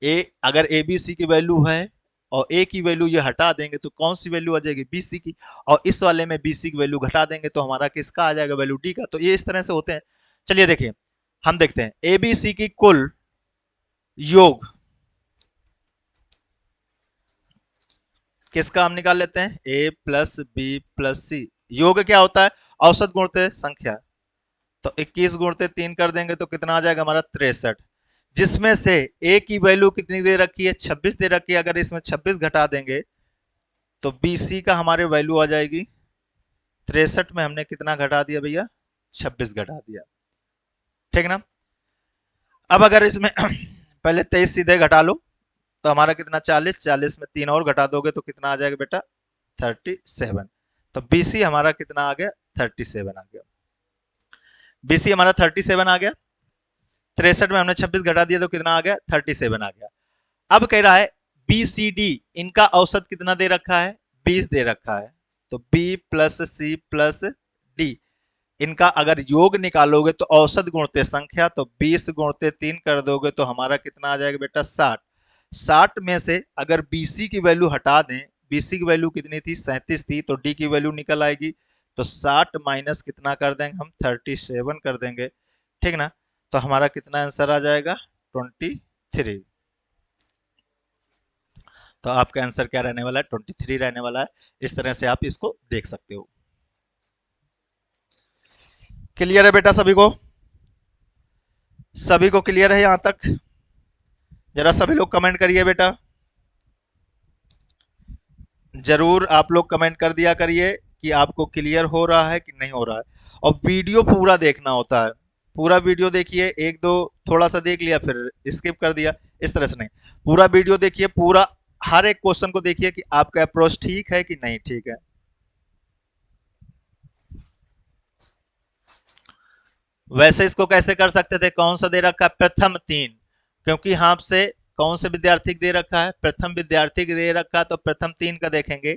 S1: ए अगर एबीसी की वैल्यू है और ए की वैल्यू ये हटा देंगे तो कौन सी वैल्यू आ जाएगी, बीसी की। और इस वाले में बीसी की वैल्यू घटा देंगे तो हमारा किसका आ जाएगा, वैल्यू डी का। तो ये इस तरह से होते हैं। चलिए देखिए, हम देखते हैं एबीसी की कुल योग किसका हम निकाल लेते हैं, ए प्लस बी प्लस सी। योग क्या होता है, औसत गुणते संख्या। तो 21 गुणते 3 कर देंगे तो कितना आ जाएगा हमारा, 63। जिसमें से ए की वैल्यू कितनी दे रखी है, 26 दे रखी है। अगर इसमें 26 घटा देंगे तो बीसी का हमारे वैल्यू आ जाएगी 63 में हमने कितना घटा दिया भैया, 26 घटा दिया, ठीक ना। अब अगर इसमें पहले 23 सीधे घटा लो तो हमारा कितना, 40, 40 में 3 और घटा दोगे तो कितना आ जाएगा बेटा, 37। तो बीसी हमारा कितना आ गया, 37 आ गया। बीसी हमारा 37 आ गया, 63 में हमने 26 घटा दिया तो कितना आ गया, 37 आ गया। अब कह रहा है बी सी डी, इनका औसत कितना दे रखा है, 20 दे रखा है। तो B plus C plus D, इनका अगर योग निकालोगे तो औसत गुणते संख्या, तो 20 गुणते 3 कर दोगे तो हमारा कितना आ जाएगा बेटा, 60। 60 में से अगर बीसी की वैल्यू हटा दें, बीसी की वैल्यू कितनी थी, 37 थी, तो डी की वैल्यू निकल आएगी। तो 60 माइनस कितना कर देंगे हम, 37 कर देंगे, ठीक ना। तो हमारा कितना आंसर आ जाएगा, 23। तो आपका आंसर क्या रहने वाला है, 23 रहने वाला है। इस तरह से आप इसको देख सकते हो। क्लियर है बेटा सभी को, सभी को क्लियर है यहां तक, जरा सभी लोग कमेंट करिए बेटा, जरूर आप लोग कमेंट कर दिया करिए कि आपको क्लियर हो रहा है कि नहीं हो रहा है। और वीडियो पूरा देखना होता है, पूरा वीडियो देखिए, एक दो थोड़ा सा देख लिया फिर स्किप कर दिया, इस तरह से नहीं, पूरा वीडियो देखिए, पूरा हर एक क्वेश्चन को देखिए कि आपका अप्रोच ठीक है कि नहीं ठीक है। वैसे इसको कैसे कर सकते थे, कौन सा दे रखा है, प्रथम 3, क्योंकि यहाँ से कौन से विद्यार्थी दे रखा है, प्रथम विद्यार्थी दे रखा है, तो प्रथम 3 का देखेंगे।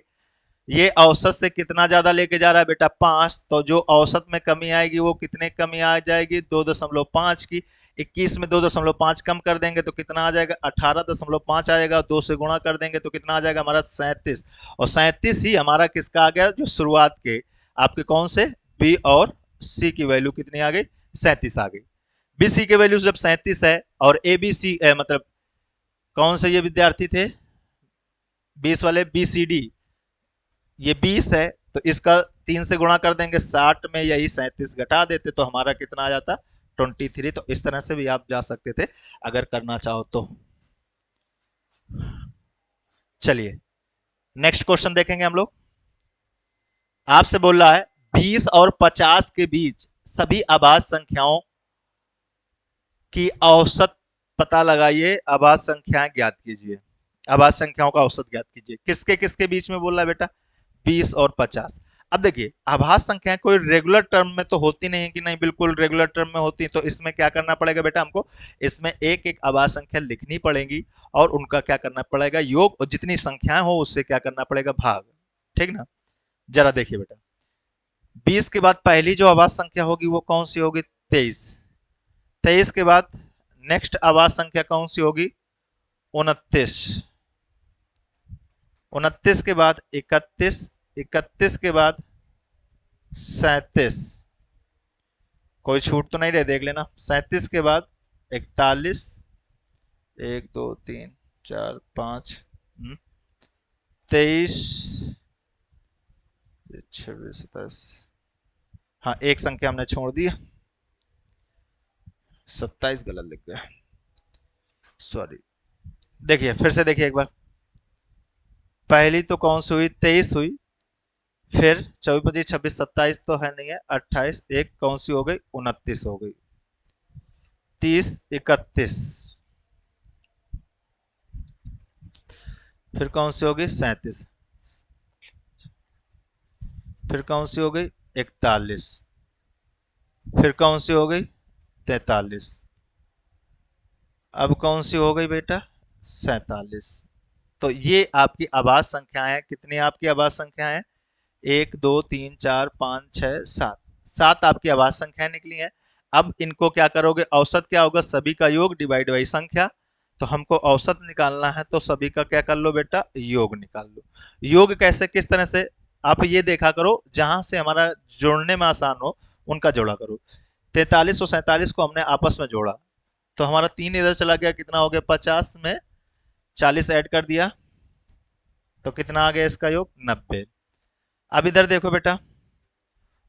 S1: ये औसत से कितना ज्यादा लेके जा रहा है बेटा, 5, तो जो औसत में कमी आएगी वो कितने कमी आ जाएगी, 2.5 की। 21 में 2.5 कम कर देंगे तो कितना आ जाएगा, 18.5 आएगा। 2 से गुणा कर देंगे तो कितना आ जाएगा हमारा, 37। और 37 ही हमारा किसका आ गया, जो शुरुआत के आपके कौन से, बी और सी की वैल्यू कितनी आ गई, 37 आ गई। बी सी की वैल्यू जब 37 है और ए बी सी मतलब कौन से ये विद्यार्थी थे, 20 वाले, बी सी डी, ये 20 है, तो इसका 3 से गुणा कर देंगे, 60 में यही 37 घटा देते तो हमारा कितना आ जाता, 23। तो इस तरह से भी आप जा सकते थे अगर करना चाहो तो। चलिए नेक्स्ट क्वेश्चन देखेंगे हम लोग। आपसे बोल रहा है 20 और 50 के बीच सभी आभाज्य संख्याओं की औसत पता लगाइए, आभाज्य संख्याएं ज्ञात कीजिए। आभाज्य संख्याओं का औसत ज्ञात कीजिए, किसके किसके बीच में बोल रहा है बेटा, 20 और 50। अब देखिए आभाज्य संख्याएं कोई रेगुलर टर्म में तो होती नहीं है कि नहीं, बिल्कुल रेगुलर टर्म में होती है। तो इसमें क्या करना पड़ेगा बेटा, हमको इसमें एक एक आभाज्य संख्या लिखनी पड़ेगी और उनका क्या करना पड़ेगा, योग, और जितनी संख्याएं हो उससे क्या करना पड़ेगा, भाग, ठीक ना। जरा देखिए बेटा, 20 के बाद पहली जो आभाज्य संख्या होगी वो कौन सी होगी, 23। 23 के बाद नेक्स्ट आवाज संख्या कौन सी होगी? 29। 29 के बाद 31, 31 के बाद 37, कोई छूट तो नहीं रहे, देख लेना। 37 के बाद 41, 1 2 3 4 5, 23, 26, 27, हाँ एक संख्या हमने छोड़ दी, 27 गलत लिख गया, सॉरी। देखिए फिर से देखिए एक बार, पहली तो कौन सी हुई? 23 हुई, फिर 24 25 26 27 तो है नहीं है, 28, एक कौन सी हो गई? 29 हो गई, 30 31, फिर कौन सी हो गई? 37, फिर कौन सी हो गई? 41, फिर कौन सी हो गई? 43, अब कौन सी हो गई बेटा? 47। तो ये आपकी आवाज संख्या है। कितनी आपकी आवाज संख्या है? 1 2 3 4 5 6 7, 7 आपकी आवाज संख्या निकली है। अब इनको क्या करोगे? औसत क्या होगा? सभी का योग डिवाइड बाई संख्या। तो हमको औसत निकालना है, तो सभी का क्या कर लो बेटा? योग निकाल लो। योग कैसे, किस तरह से? आप ये देखा करो, जहां से हमारा जोड़ने में आसान हो उनका जोड़ा करो। 43 और 47 को हमने आपस में जोड़ा, तो हमारा 3 इधर चला गया, कितना हो गया? 50 में 40 ऐड कर दिया, तो कितना आ गया इसका योग? 90। अब इधर देखो बेटा,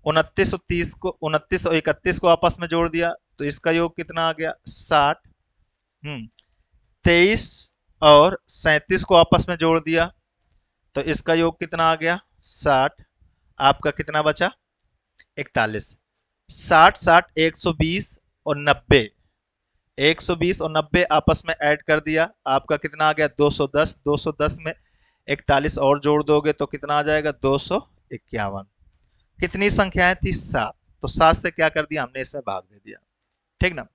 S1: 29 और 30 को, 29 और 31 को आपस में जोड़ दिया, तो इसका योग कितना आ गया? 60। 23 और 37 को आपस में जोड़ दिया, तो इसका योग कितना आ गया? 60। आपका कितना बचा? 41। 60 60 120 और 90, 120 और 90 आपस में ऐड कर दिया, आपका कितना आ गया? 210। 210 में 41 और जोड़ दोगे तो कितना आ जाएगा? 251। कितनी संख्याएं थी? 7। तो 7 से क्या कर दिया हमने? इसमें भाग दे दिया, ठीक ना।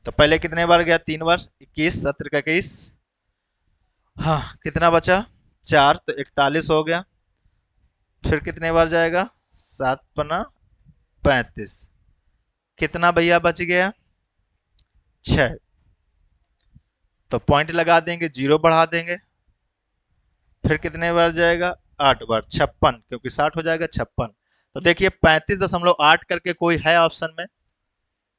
S1: तो पहले कितने बार गया? 3 बार, 21 17 का 21, हाँ कितना बचा? 4, तो 41 हो गया। फिर कितने बार जाएगा? 7 पना 35, कितना भैया बच गया? 6। तो पॉइंट लगा देंगे, 0 बढ़ा देंगे। फिर कितने बार जाएगा? 8 बार, 56, क्योंकि 60 हो जाएगा 56। तो देखिए 35.8 करके कोई है ऑप्शन में?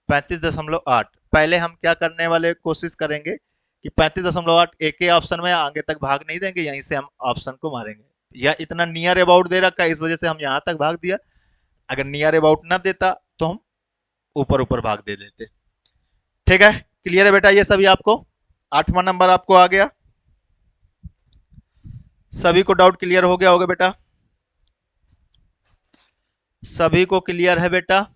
S1: 35.8। पहले हम क्या करने वाले, कोशिश करेंगे कि 35.8 एक ही ऑप्शन में, आगे तक भाग नहीं देंगे, यहीं से हम ऑप्शन को मारेंगे। या इतना नियर अबाउट दे रखा है, इस वजह से हम यहां तक भाग दिया। अगर नियर अबाउट ना देता तो हम ऊपर ऊपर भाग दे देते। ठीक है, क्लियर है बेटा ये सभी आपको? 8वां नंबर आपको आ गया। सभी को डाउट क्लियर हो गया होगा बेटा? सभी को क्लियर है बेटा?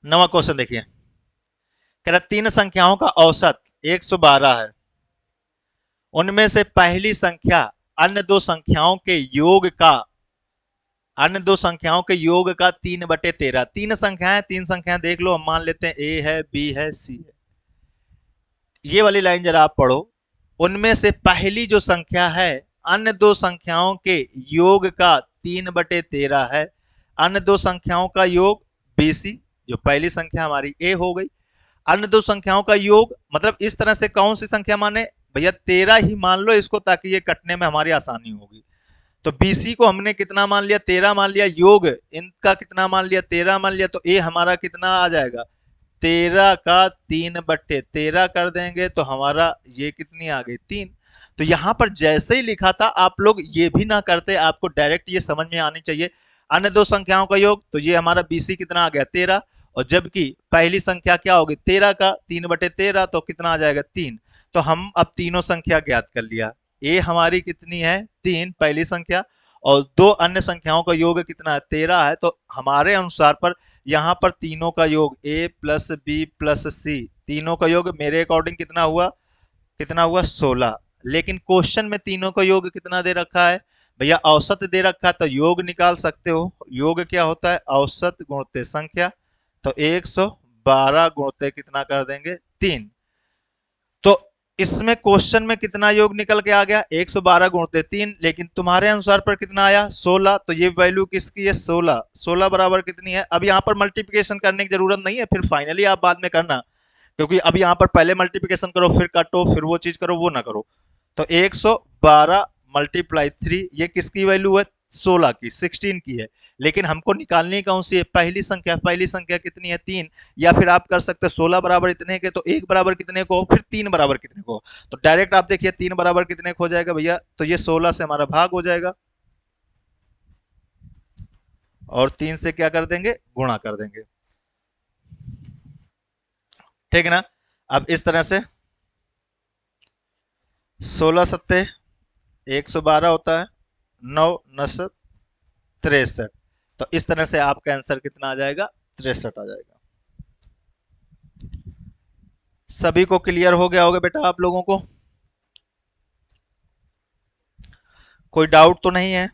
S1: नवा क्वेश्चन देखिए, कह रहा 3 संख्याओं का औसत 112 है, उनमें से पहली संख्या अन्य दो संख्याओं के योग का, अन्य दो संख्याओं के योग का 3/13। 3 संख्याएं, 3 संख्याएं देख लो, हम मान लेते हैं ए है, बी है, सी है। ये वाली लाइन जरा आप पढ़ो, उनमें से पहली जो संख्या है अन्य दो संख्याओं के योग का 3/13 है। अन्य दो संख्याओं का योग बीसी, जो पहली संख्या हमारी ए हो गई। अन्य दो संख्याओं का योग मतलब इस तरह से कौन सी संख्या माने भैया? 13 ही मान लो इसको, ताकि ये कटने में हमारी आसानी होगी। तो बीसी को हमने कितना मान लिया? 13 मान लिया। योग इनका कितना मान लिया? 13 मान लिया। तो ए हमारा कितना आ जाएगा? 13 का 3/13 कर देंगे तो हमारा ये कितनी आ गई? 3। तो यहां पर जैसे ही लिखा था, आप लोग ये भी ना करते, आपको डायरेक्ट ये समझ में आनी चाहिए, अन्य दो संख्याओं का योग, तो ये हमारा बीसी कितना आ गया? 13। और जबकि पहली संख्या क्या होगी? 13 का 3/13, तो कितना आ जाएगा? 3। तो हम अब तीनों संख्या ज्ञात कर लिया। ए हमारी कितनी है? 3 पहली संख्या, और दो अन्य संख्याओं का योग कितना है? 13 है। तो हमारे अनुसार पर यहाँ पर तीनों का योग ए प्लस बी प्लस सी, तीनों का योग मेरे अकॉर्डिंग कितना हुआ? कितना हुआ? 16। लेकिन क्वेश्चन में तीनों का योग कितना दे रखा है भैया? औसत दे रखा है, तो योग निकाल सकते हो। योग क्या होता है? औसत गुणते संख्या। तो 112 गुणते कितना कर देंगे? 3। तो इसमें क्वेश्चन में कितना योग निकल के आ गया 112 गुणते 3, लेकिन तुम्हारे अनुसार पर कितना आया 16। तो ये वैल्यू किसकी है 16। 16 बराबर कितनी है, अब यहाँ पर मल्टीप्लिकेशन करने की जरूरत नहीं है, फिर फाइनली आप बाद में करना, क्योंकि अब यहाँ पर पहले मल्टीप्लिकेशन करो फिर काटो फिर वो चीज करो, वो ना करो। तो 112 मल्टीप्लाई 3, ये किसकी वैल्यू है 16 की, 16 की है। लेकिन हमको निकालनी कौन सी है, पहली संख्या। पहली संख्या कितनी है 3। या फिर आप कर सकते हैं 16 बराबर इतने के, तो 1 बराबर कितने को, फिर 3 बराबर कितने को। तो डायरेक्ट आप देखिए 3 बराबर कितने को हो जाएगा भैया, तो ये 16 से हमारा भाग हो जाएगा और 3 से क्या कर देंगे, गुणा कर देंगे। ठीक है ना। अब इस तरह से 16 सत्ते 112 होता है, 9 9 63। तो इस तरह से आपका आंसर कितना आ जाएगा 63 आ जाएगा। सभी को क्लियर हो गया होगा बेटा आप लोगों को, कोई डाउट तो नहीं है।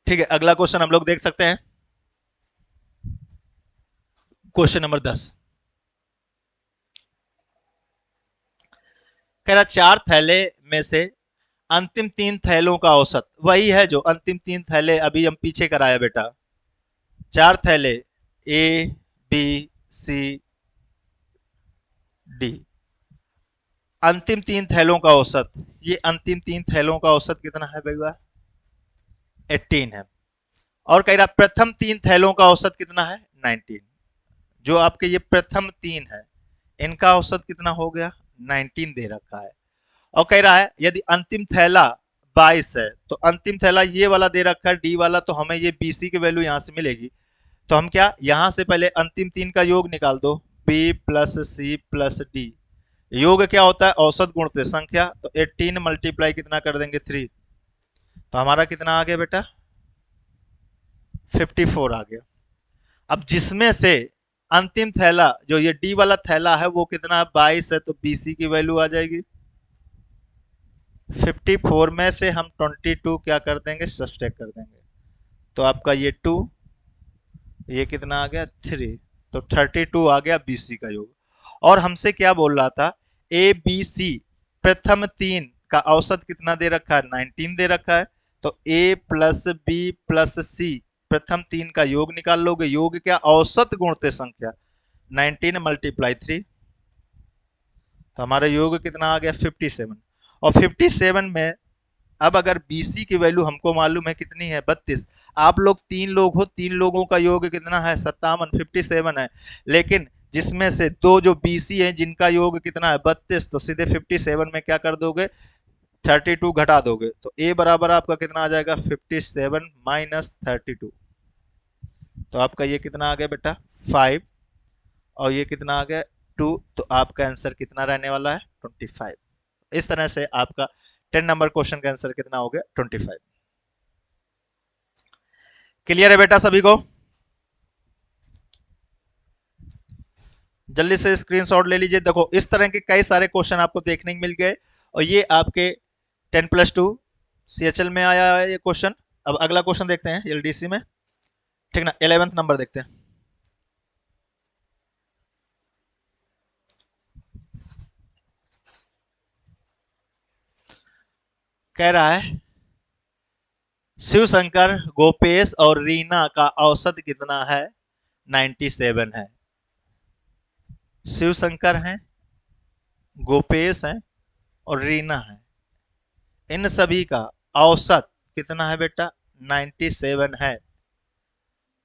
S1: ठीक है, अगला क्वेश्चन हम लोग देख सकते हैं। क्वेश्चन नंबर 10 कह रहा 4 थैले में से अंतिम 3 थैलों का औसत, वही है जो अंतिम 3 थैले अभी हम पीछे कराया बेटा। 4 थैले ए बी सी डी, अंतिम 3 थैलों का औसत, ये अंतिम 3 थैलों का औसत कितना है भैया 18 है। और कह रहा प्रथम 3 थैलों का औसत कितना है 19। जो आपके ये प्रथम 3 है इनका औसत कितना हो गया 19 दे रखा है। और कह रहा है यदि अंतिम थैला 22 है, तो अंतिम थैला ये वाला दे रखा है डी वाला, तो हमें ये बीसी की वैल्यू यहां से मिलेगी। तो हम क्या यहां से पहले अंतिम 3 का योग निकाल दो, B plus C plus D. योग क्या होता है औसत गुणते संख्या, तो 18 मल्टीप्लाई कितना कर देंगे 3, तो हमारा कितना आ गया बेटा 54 आ गया। अब जिसमें से अंतिम थैला जो ये डी वाला थैला है वो कितना 22 है, तो बीसी की वैल्यू आ जाएगी 54 में से हम 22 क्या कर देंगे सब्सट्रैक्ट कर देंगे, तो आपका ये 2, ये कितना आ गया 3, तो 32 आ गया बीसी का योग। और हमसे क्या बोल रहा था ए बी सी प्रथम 3 का औसत कितना दे रखा है 19 दे रखा है। तो ए प्लस बी प्लस सी प्रथम 3 का योग निकाल लोगे, योग क्या औसत गुणते संख्या 19 मल्टीप्लाई 3, तो हमारा योग कितना आ गया 57। और 57 में अब अगर बीसी की वैल्यू हमको मालूम है कितनी है 32, आप लोग 3 लोग हो, 3 लोगों का योग कितना है 57, 57 है। लेकिन जिसमें से 2 जो बीसी है जिनका योग कितना है 32, तो सीधे 57 में क्या कर दोगे 32 घटा दोगे, तो ए बराबर आपका कितना आ जाएगा 57 माइनस 32, तो आपका ये कितना आ गया बेटा 5, और ये कितना आ गया 2, तो आपका आंसर कितना रहने वाला है 25। इस तरह से आपका 10 नंबर क्वेश्चन का आंसर कितना हो गया 25। क्लियर है बेटा सभी को, जल्दी से स्क्रीनशॉट ले लीजिए। देखो इस तरह के कई सारे क्वेश्चन आपको देखने को मिल गए, और ये आपके 10+2 CHL में आया है ये क्वेश्चन। अब अगला क्वेश्चन देखते हैं LDC में, ठीक ना। 11th नंबर देखते हैं। कह रहा है शिव शंकर गोपेश और रीना का औसत कितना है 97 है। शिव शंकर हैं, गोपेश हैं और रीना है, इन सभी का औसत कितना है बेटा 97 है।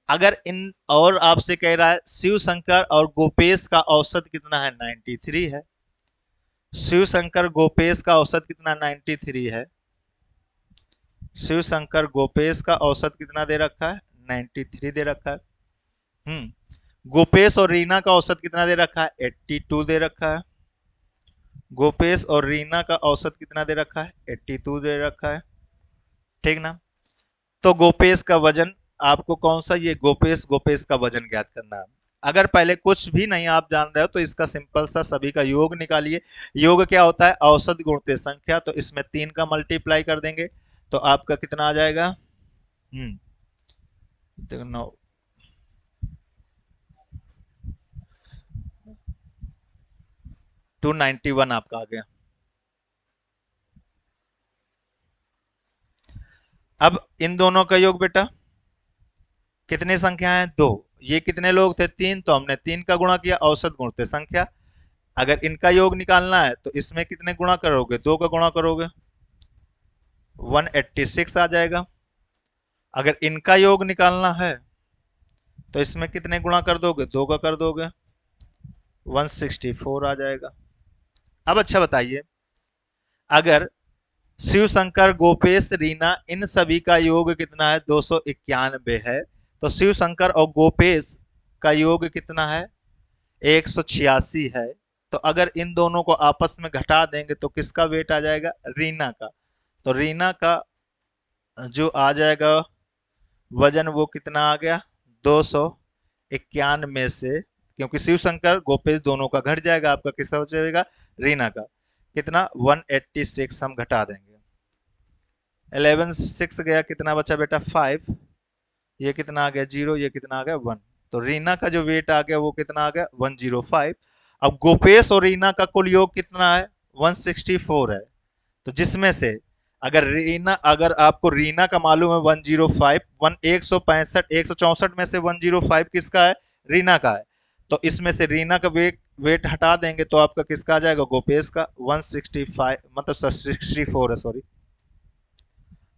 S1: अगर इन और आपसे कह रहा है शिव शंकर और गोपेश का औसत कितना है 93 है। शिव शंकर गोपेश का औसत कितना 93 है। शिव शंकर गोपेश का औसत कितना दे रखा है 93 दे रखा है। गोपेश और रीना का औसत कितना दे रखा है 82 दे रखा है। गोपेश और रीना का औसत कितना दे रखा है 82 दे रखा है, ठीक ना। तो गोपेश का वजन आपको कौन सा, ये गोपेश का वजन ज्ञात करना है। अगर पहले कुछ भी नहीं आप जान रहे हो तो इसका सिंपल सा सभी का योग निकालिए। योग क्या होता है औसत गुणते संख्या, तो इसमें 3 का मल्टीप्लाई कर देंगे तो आपका कितना आ जाएगा देखो 9, 291 आपका आ गया। अब इन दोनों का योग बेटा कितनी संख्या है? 2। ये कितने लोग थे? 3, तो हमने 3 का गुणा किया, औसत गुणते संख्या। अगर इनका योग निकालना है तो इसमें कितने गुणा करोगे? 2 का गुणा करोगे, 186 आ जाएगा। अगर इनका योग निकालना है तो इसमें कितने गुणा कर दोगे? 2 का कर दोगे, 164 आ जाएगा। अब अच्छा बताइए, अगर शिव शंकर, गोपेश, रीना इन सभी का योग कितना है? 291 है। तो शिव शंकर और गोपेश का योग कितना है? 186 है। तो अगर इन दोनों को आपस में घटा देंगे तो किसका वेट आ जाएगा? रीना का। तो रीना का जो आ जाएगा वजन, वो कितना आ गया? 291 से, क्योंकि शिव शंकर गोपेश दोनों का घट जाएगा, आपका किसका बचेगा? रीना का। कितना? 186 हम घटा देंगे। 11 6 गया, कितना बचा बेटा? 5। ये कितना आ गया? 0। ये कितना आ गया? 1। तो रीना का जो वेट आ गया वो कितना आ गया? 105। अब गोपेश और रीना का कुल योग कितना है? 164 है। तो जिसमें से अगर आपको रीना का मालूम है 105, 165 में से 105 किसका है? रीना का है। तो इसमें से रीना का वेट हटा देंगे तो आपका किसका आ जाएगा? गोपेश का। 165 मतलब 64 है, सॉरी,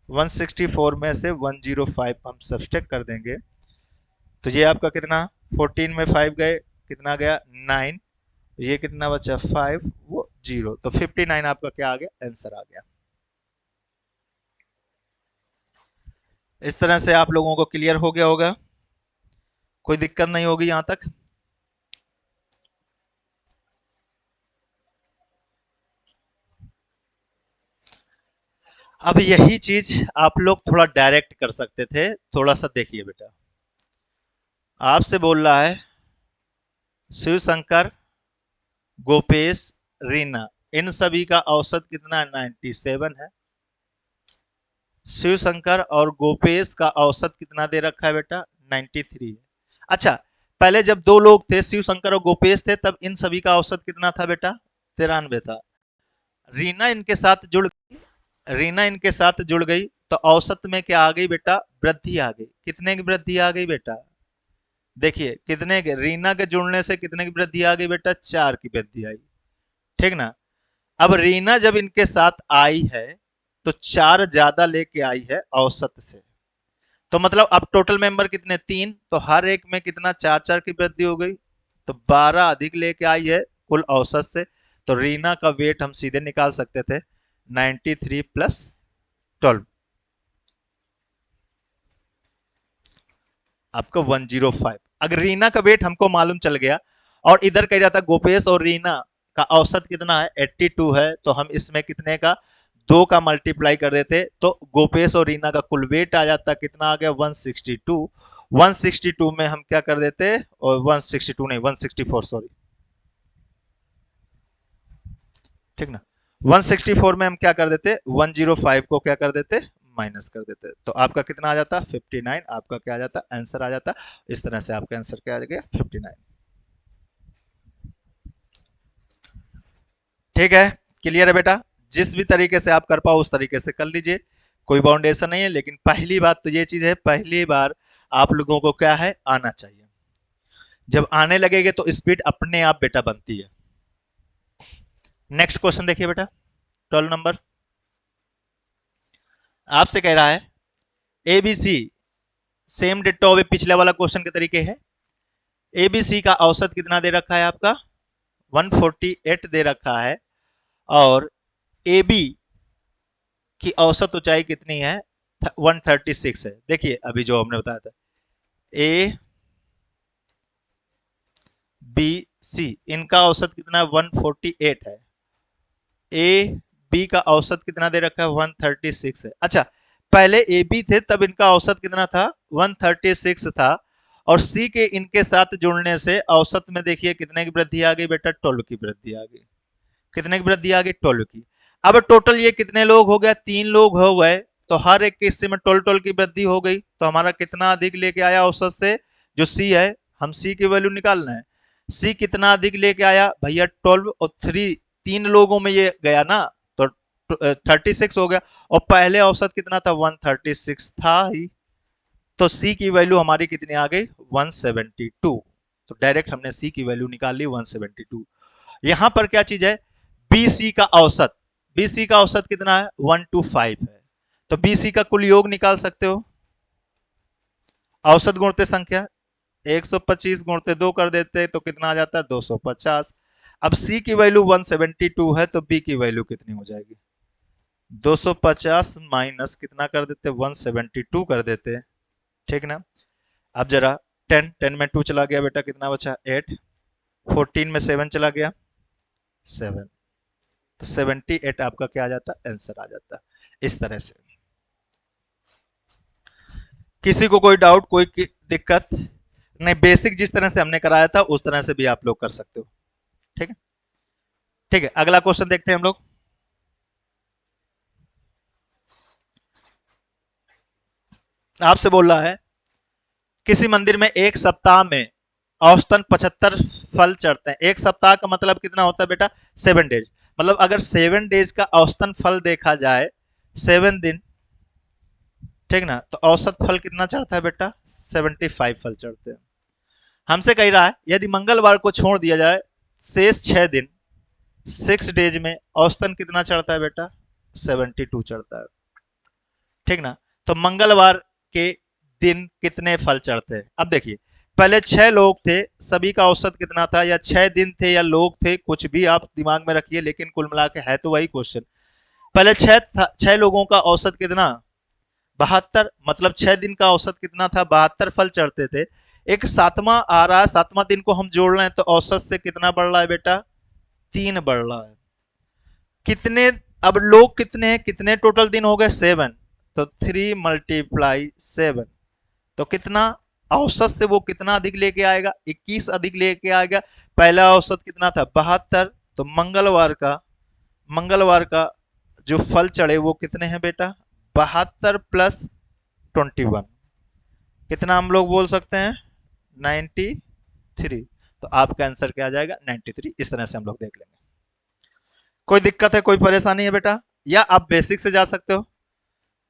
S1: 164 में से 105 हम सब्सट्रैक्ट कर देंगे तो ये आपका कितना? 14 में 5 गए, कितना गया? 9। ये कितना बचा? 5, वो 0। तो 59 आपका क्या आ गया? आंसर आ गया। इस तरह से आप लोगों को क्लियर हो गया होगा, कोई दिक्कत नहीं होगी यहां तक। अब यही चीज आप लोग थोड़ा डायरेक्ट कर सकते थे। थोड़ा सा देखिए बेटा, आपसे बोल रहा है शिव शंकर, गोपेश, रीना इन सभी का औसत कितना है? 97 है। शिव शंकर और गोपेश का औसत कितना दे रखा है बेटा? 93 है। अच्छा, पहले जब दो लोग थे, शिव शंकर और गोपेश थे, तब इन सभी का औसत कितना था बेटा? 93 था। रीना इनके साथ जुड़ रीना इनके साथ जुड़ गई तो औसत में क्या आ गई बेटा? वृद्धि आ गई। कितने की वृद्धि आ गई बेटा? देखिए कितने के, रीना के जुड़ने से कितने की वृद्धि आ गई बेटा? 4 की वृद्धि आई। ठीक ना? अब रीना जब इनके साथ आई है तो 4 ज्यादा लेके आई है औसत से। तो मतलब अब टोटल मेंबर कितने? 3। तो हर एक में कितना? 4 4 की वृद्धि हो गई। तो 12 अधिक लेके आई है कुल औसत से। तो रीना का वेट हम सीधे निकाल सकते थे, 93 प्लस 12, आपका 105। अगर रीना का वेट हमको मालूम चल गया और इधर कह जाता गोपेश और रीना का औसत कितना है? 82 है। तो हम इसमें कितने का? 2 का मल्टीप्लाई कर देते तो गोपेश और रीना का कुल वेट आ जाता, कितना आ गया? 162। 162 में हम क्या कर देते? और 162 नहीं, 164, सॉरी, ठीक ना? 164 में हम क्या कर देते? 105 को क्या कर देते? माइनस कर देते। तो आपका कितना आ जाता? 59। आपका क्या आ जाता? आंसर आ जाता। इस तरह से आपका आंसर क्या आ गया? 59। ठीक है, क्लियर है बेटा? जिस भी तरीके से आप कर पाओ उस तरीके से कर लीजिए, कोई बाउंडेशन नहीं है। लेकिन पहली बात तो ये चीज है, पहली बार आप लोगों को क्या है? आना चाहिए। जब आने लगेगा तो स्पीड अपने आप बेटा बनती है। नेक्स्ट क्वेश्चन देखिए बेटा, 12 नंबर आपसे कह रहा है एबीसी, सेम डिट्टो अभी पिछले वाला क्वेश्चन के तरीके है। एबीसी का औसत कितना दे रखा है आपका? 148 दे रखा है। और एबी की औसत ऊंचाई कितनी है? 136 है। देखिए अभी जो हमने बताया था, ए बी सी इनका औसत कितना है? 148 है। ए बी का औसत कितना दे रखा है? 136 है। अच्छा, पहले ए बी थे तब इनका औसत कितना था? 136 था। और सी के इनके साथ जुड़ने से औसत में देखिए कितने की वृद्धि आ गई बेटा? 12 की वृद्धि आ गई। कितने की वृद्धि आ गई? 12 की। अब टोटल ये कितने लोग हो गए? 3 लोग हो गए। तो हर एक के हिस्से में 12 की वृद्धि हो गई, तो हमारा कितना अधिक लेके आया औसत से, जो सी है, हम सी की वैल्यू निकालना है। सी कितना अधिक लेके आया भैया, 12 और 3, 3 लोगों में ये गया ना, तो 36 हो गया, और पहले औसत कितना था, 136 था ही, तो सी की वैल्यू हमारी कितनी आ गई, 172। तो डायरेक्ट हमने सी की वैल्यू निकाल ली 172। यहां पर क्या चीज है, बीसी का औसत, बीसी का औसत कितना है, 125 है, तो बीसी का कुल योग निकाल सकते हो, औसत गुणते संख्या 125 गुणते 2 कर देते तो कितना आ जाता है, 250। अब सी की वैल्यू 172 है, तो बी की वैल्यू कितनी हो जाएगी, 250 माइनस कितना कर देते, 172 कर देते, ठीक ना। अब जरा 10, 10 में 2 चला गया बेटा, कितना बचा, 8, 14 में 7 चला गया, 7, तो 78 आपका क्या आ जाता, आंसर आ जाता। इस तरह से किसी को कोई डाउट, कोई दिक्कत नहीं, बेसिक जिस तरह से हमने कराया था उस तरह से भी आप लोग कर सकते हो, ठीक है। ठीक है, अगला क्वेश्चन देखते हैं हम लोग। आपसे बोल रहा है किसी मंदिर में एक सप्ताह में औसतन 75 फल चढ़ते हैं। एक सप्ताह का मतलब कितना होता है बेटा, 7 डेज, मतलब अगर 7 डेज का औसतन फल देखा जाए, 7 दिन, ठीक ना, तो औसत फल कितना चढ़ता है बेटा, 75 फल चढ़ते हैं। हमसे कह रहा है यदि मंगलवार को छोड़ दिया जाए, शेष 6 दिन, 6 डेज में औसतन कितना चढ़ता है बेटा, 72 चढ़ता है, ठीक ना। तो मंगलवार के दिन कितने फल चढ़ते हैं, अब देखिए, पहले 6 लोग थे, सभी का औसत कितना था, या 6 दिन थे या लोग थे, कुछ भी आप दिमाग में रखिए, लेकिन कुल मिला के है तो वही क्वेश्चन। पहले 6 लोगों का औसत कितना, 72, मतलब 6 दिन का औसत कितना था, 72 फल चढ़ते थे। एक सातवां आ रहा है, सातवां दिन को हम जोड़ रहे हैं, तो औसत से कितना बढ़ रहा है बेटा, 3 बढ़ रहा है। कितने, अब लोग कितने हैं, कितने टोटल दिन हो गए, 7, तो 3 मल्टीप्लाई 7, तो कितना, औसत से वो कितना अधिक लेके आएगा, 21 अधिक लेके आएगा। पहला औसत कितना था, 72, तो मंगलवार का जो फल चढ़े वो कितने हैं बेटा, 72 प्लस 21, कितना हम लोग बोल सकते हैं, 93। तो आपका आंसर क्या आ जाएगा, 93। इस तरह से हम लोग देख लेंगे। कोई दिक्कत है, कोई परेशानी है बेटा, या आप बेसिक से जा सकते हो।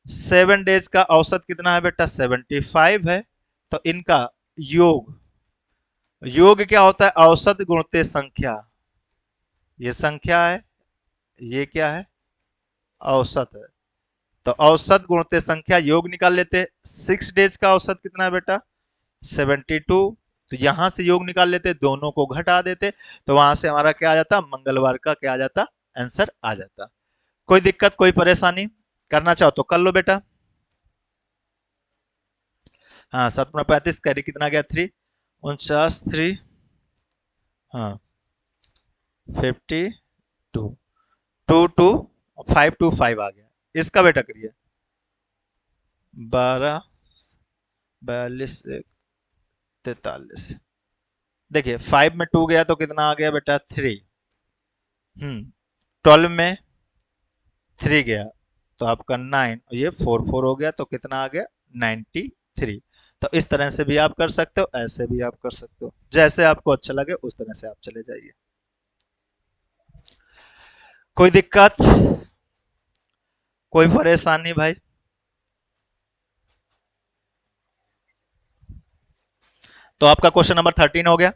S1: 7 डेज का औसत कितना है बेटा, 75 है, तो इनका योग, योग क्या होता है, औसत गुणते संख्या, ये संख्या है, ये क्या है, औसत है, तो औसत गुणते संख्या, योग निकाल लेते। 6 डेज का औसत कितना है बेटा, 72, तो यहां से योग निकाल लेते, दोनों को घटा देते, तो वहां से हमारा क्या आ जाता, मंगलवार का क्या आ जाता, आंसर आ जाता। कोई दिक्कत, कोई परेशानी, करना चाहो तो कर लो बेटा। हाँ, 7 35 कैरी कितना गया, 3, 49, 3, हाँ, 52, 525 आ गया। इसका बेटा करिए, 12, 42, 43, देखिए 5 में 2 गया तो कितना आ गया बेटा, 3, 12 में 3 गया तो आपका 9, और ये 4 हो गया, तो कितना आ गया, 93। तो इस तरह से भी आप कर सकते हो, ऐसे भी आप कर सकते हो, जैसे आपको अच्छा लगे उस तरह से आप चले जाइए। कोई दिक्कत, कोई परेशानी भाई। तो आपका क्वेश्चन नंबर 13 हो गया।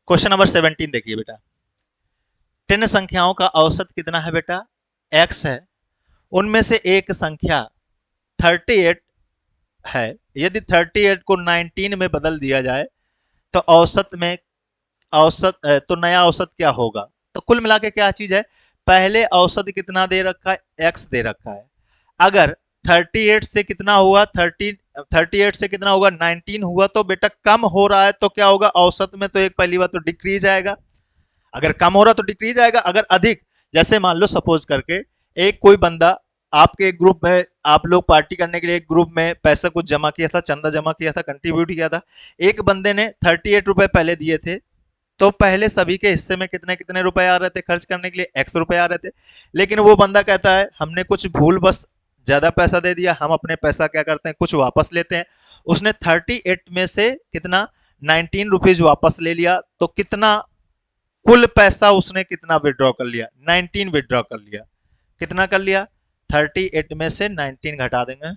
S1: क्वेश्चन नंबर 17 देखिए बेटा, 10 संख्याओं का औसत कितना है बेटा, x है, उनमें से एक संख्या 38 है, यदि 38 को 19 में बदल दिया जाए तो औसत में, तो नया औसत क्या होगा। तो कुल मिला के क्या चीज है, पहले औसत कितना दे रखा है, x दे रखा है, अगर 38 से कितना हुआ, 38 से कितना होगा, 19 हुआ, तो बेटा कम हो रहा है तो क्या होगा, औसत में तो एक पहली बात तो डिक्रीज आएगा, अगर कम हो रहा तो डिक्रीज आएगा, अगर अधिक, जैसे मान लो सपोज करके एक कोई बंदा आपके एक ग्रुप में, आप लोग पार्टी करने के लिए एक ग्रुप में पैसा कुछ जमा किया था, चंदा जमा किया था, कंट्रीब्यूट किया था, एक बंदे ने 38 रुपए पहले दिए थे, तो पहले सभी के हिस्से में कितने कितने रुपए आ रहे थे खर्च करने के लिए, x रुपए आ रहे थे। लेकिन वो बंदा कहता है हमने कुछ भूल बस ज्यादा पैसा दे दिया, हम अपने पैसा क्या करते हैं कुछ वापस लेते हैं। उसने 38 में से कितना 19 रुपीज वापस ले लिया, तो कितना कुल पैसा उसने कितना विड्रॉ कर लिया, 19 विड्रॉ कर लिया। कितना कर लिया, 38 में से 19 घटा देंगे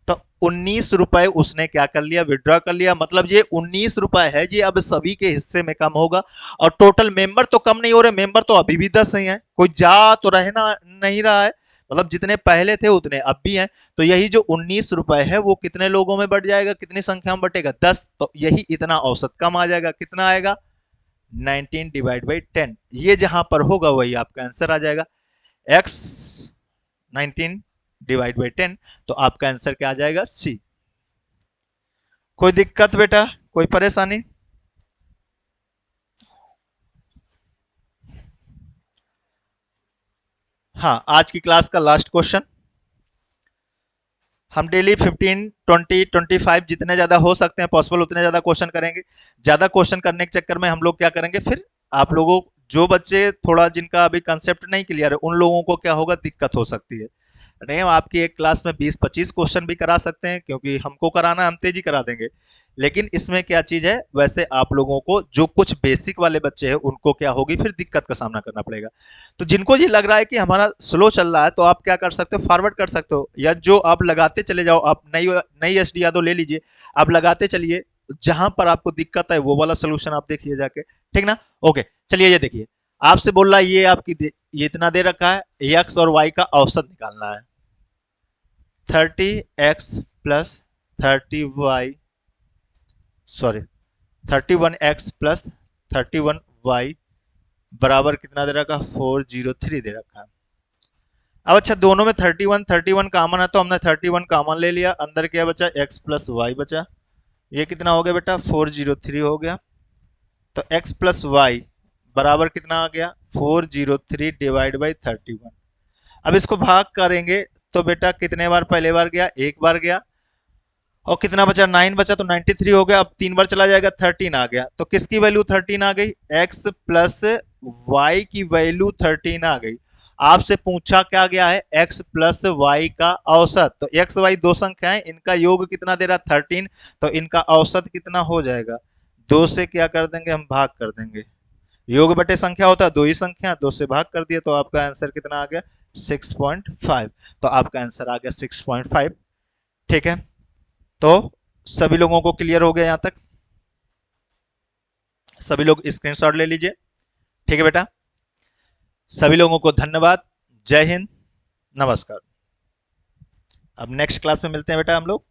S1: तो 19 रुपए उसने क्या कर लिया, विड्रॉ कर लिया। मतलब ये 19 रुपए है, ये अब सभी के हिस्से में कम होगा। और टोटल मेंबर तो कम नहीं हो रहे, मेंबर तो अभी भी 10 ही हैं, कोई जा तो रहना नहीं रहा है, मतलब जितने पहले थे उतने अब भी हैं। तो यही जो 19 रुपए है वो कितने लोगों में बढ़ जाएगा, कितनी संख्या में बटेगा, 10। तो यही इतना औसत कम आ जाएगा, कितना आएगा 19 डिवाइड बाई 10। ये जहां पर होगा वही आपका आंसर आ जाएगा, x 19 डिवाइड बाई 10। तो आपका आंसर क्या आ जाएगा, सी। कोई दिक्कत बेटा, कोई परेशानी? हाँ, आज की क्लास का लास्ट क्वेश्चन। हम डेली 15 20 25 जितने ज्यादा हो सकते हैं पॉसिबल उतने ज्यादा क्वेश्चन करेंगे। ज्यादा क्वेश्चन करने के चक्कर में हम लोग क्या करेंगे, फिर आप लोगों जो बच्चे थोड़ा जिनका अभी कंसेप्ट नहीं क्लियर है उन लोगों को क्या होगा, दिक्कत हो सकती है। नहीं, हम आपकी एक क्लास में 20-25 क्वेश्चन भी करा सकते हैं, क्योंकि हमको कराना हम तेजी करा देंगे। लेकिन इसमें क्या चीज है, वैसे आप लोगों को जो कुछ बेसिक वाले बच्चे हैं उनको क्या होगी, फिर दिक्कत का सामना करना पड़ेगा। तो जिनको ये लग रहा है कि हमारा स्लो चल रहा है, तो आप क्या कर सकते हो, फॉरवर्ड कर सकते हो, या जो आप लगाते चले जाओ। आप नई नई एस डी यादव ले लीजिए, आप लगाते चलिए, जहां पर आपको दिक्कत है वो वाला सोल्यूशन आप देखिए जाके, ठीक ना। ओके, चलिए ये देखिए, आपसे बोल रहा है ये आपकी ये इतना दे रखा है, एक्स और वाई का औसत निकालना है। 30x plus 30y, sorry 31x plus 31y बराबर कितना दे रखा, 403 दे रखा है। अब अच्छा, दोनों में 31 कॉमन है, तो हमने 31 कॉमन ले लिया, अंदर क्या बचा, x प्लस वाई बचा। ये कितना हो गया बेटा, 403 हो गया। तो x प्लस वाई बराबर कितना आ गया, 403 डिवाइड बाई 31। अब इसको भाग करेंगे तो बेटा कितने बार, पहले बार गया, एक बार गया, और कितना बचा, 9 बचा, तो 93 हो गया। अब 3 बार चला जाएगा, 13 आ गया। तो किसकी वैल्यू 13 आ गई, x प्लस वाई की वैल्यू 13 आ गई। आपसे पूछा क्या गया है, x प्लस वाई का औसत। तो x y दो संख्याएं, इनका योग कितना दे रहा, 13। तो इनका औसत कितना हो जाएगा, 2 से क्या कर देंगे हम, भाग कर देंगे। योग बटे संख्या होता है दो ही संख्या, 2 से भाग कर दिया, तो आपका आंसर कितना आ गया, 6.5। तो आपका आंसर आ गया 6.5। ठीक है, तो सभी लोगों को क्लियर हो गया यहां तक? सभी लोग स्क्रीनशॉट ले लीजिए। ठीक है बेटा, सभी लोगों को धन्यवाद। जय हिंद, नमस्कार। अब नेक्स्ट क्लास में मिलते हैं बेटा हम लोग।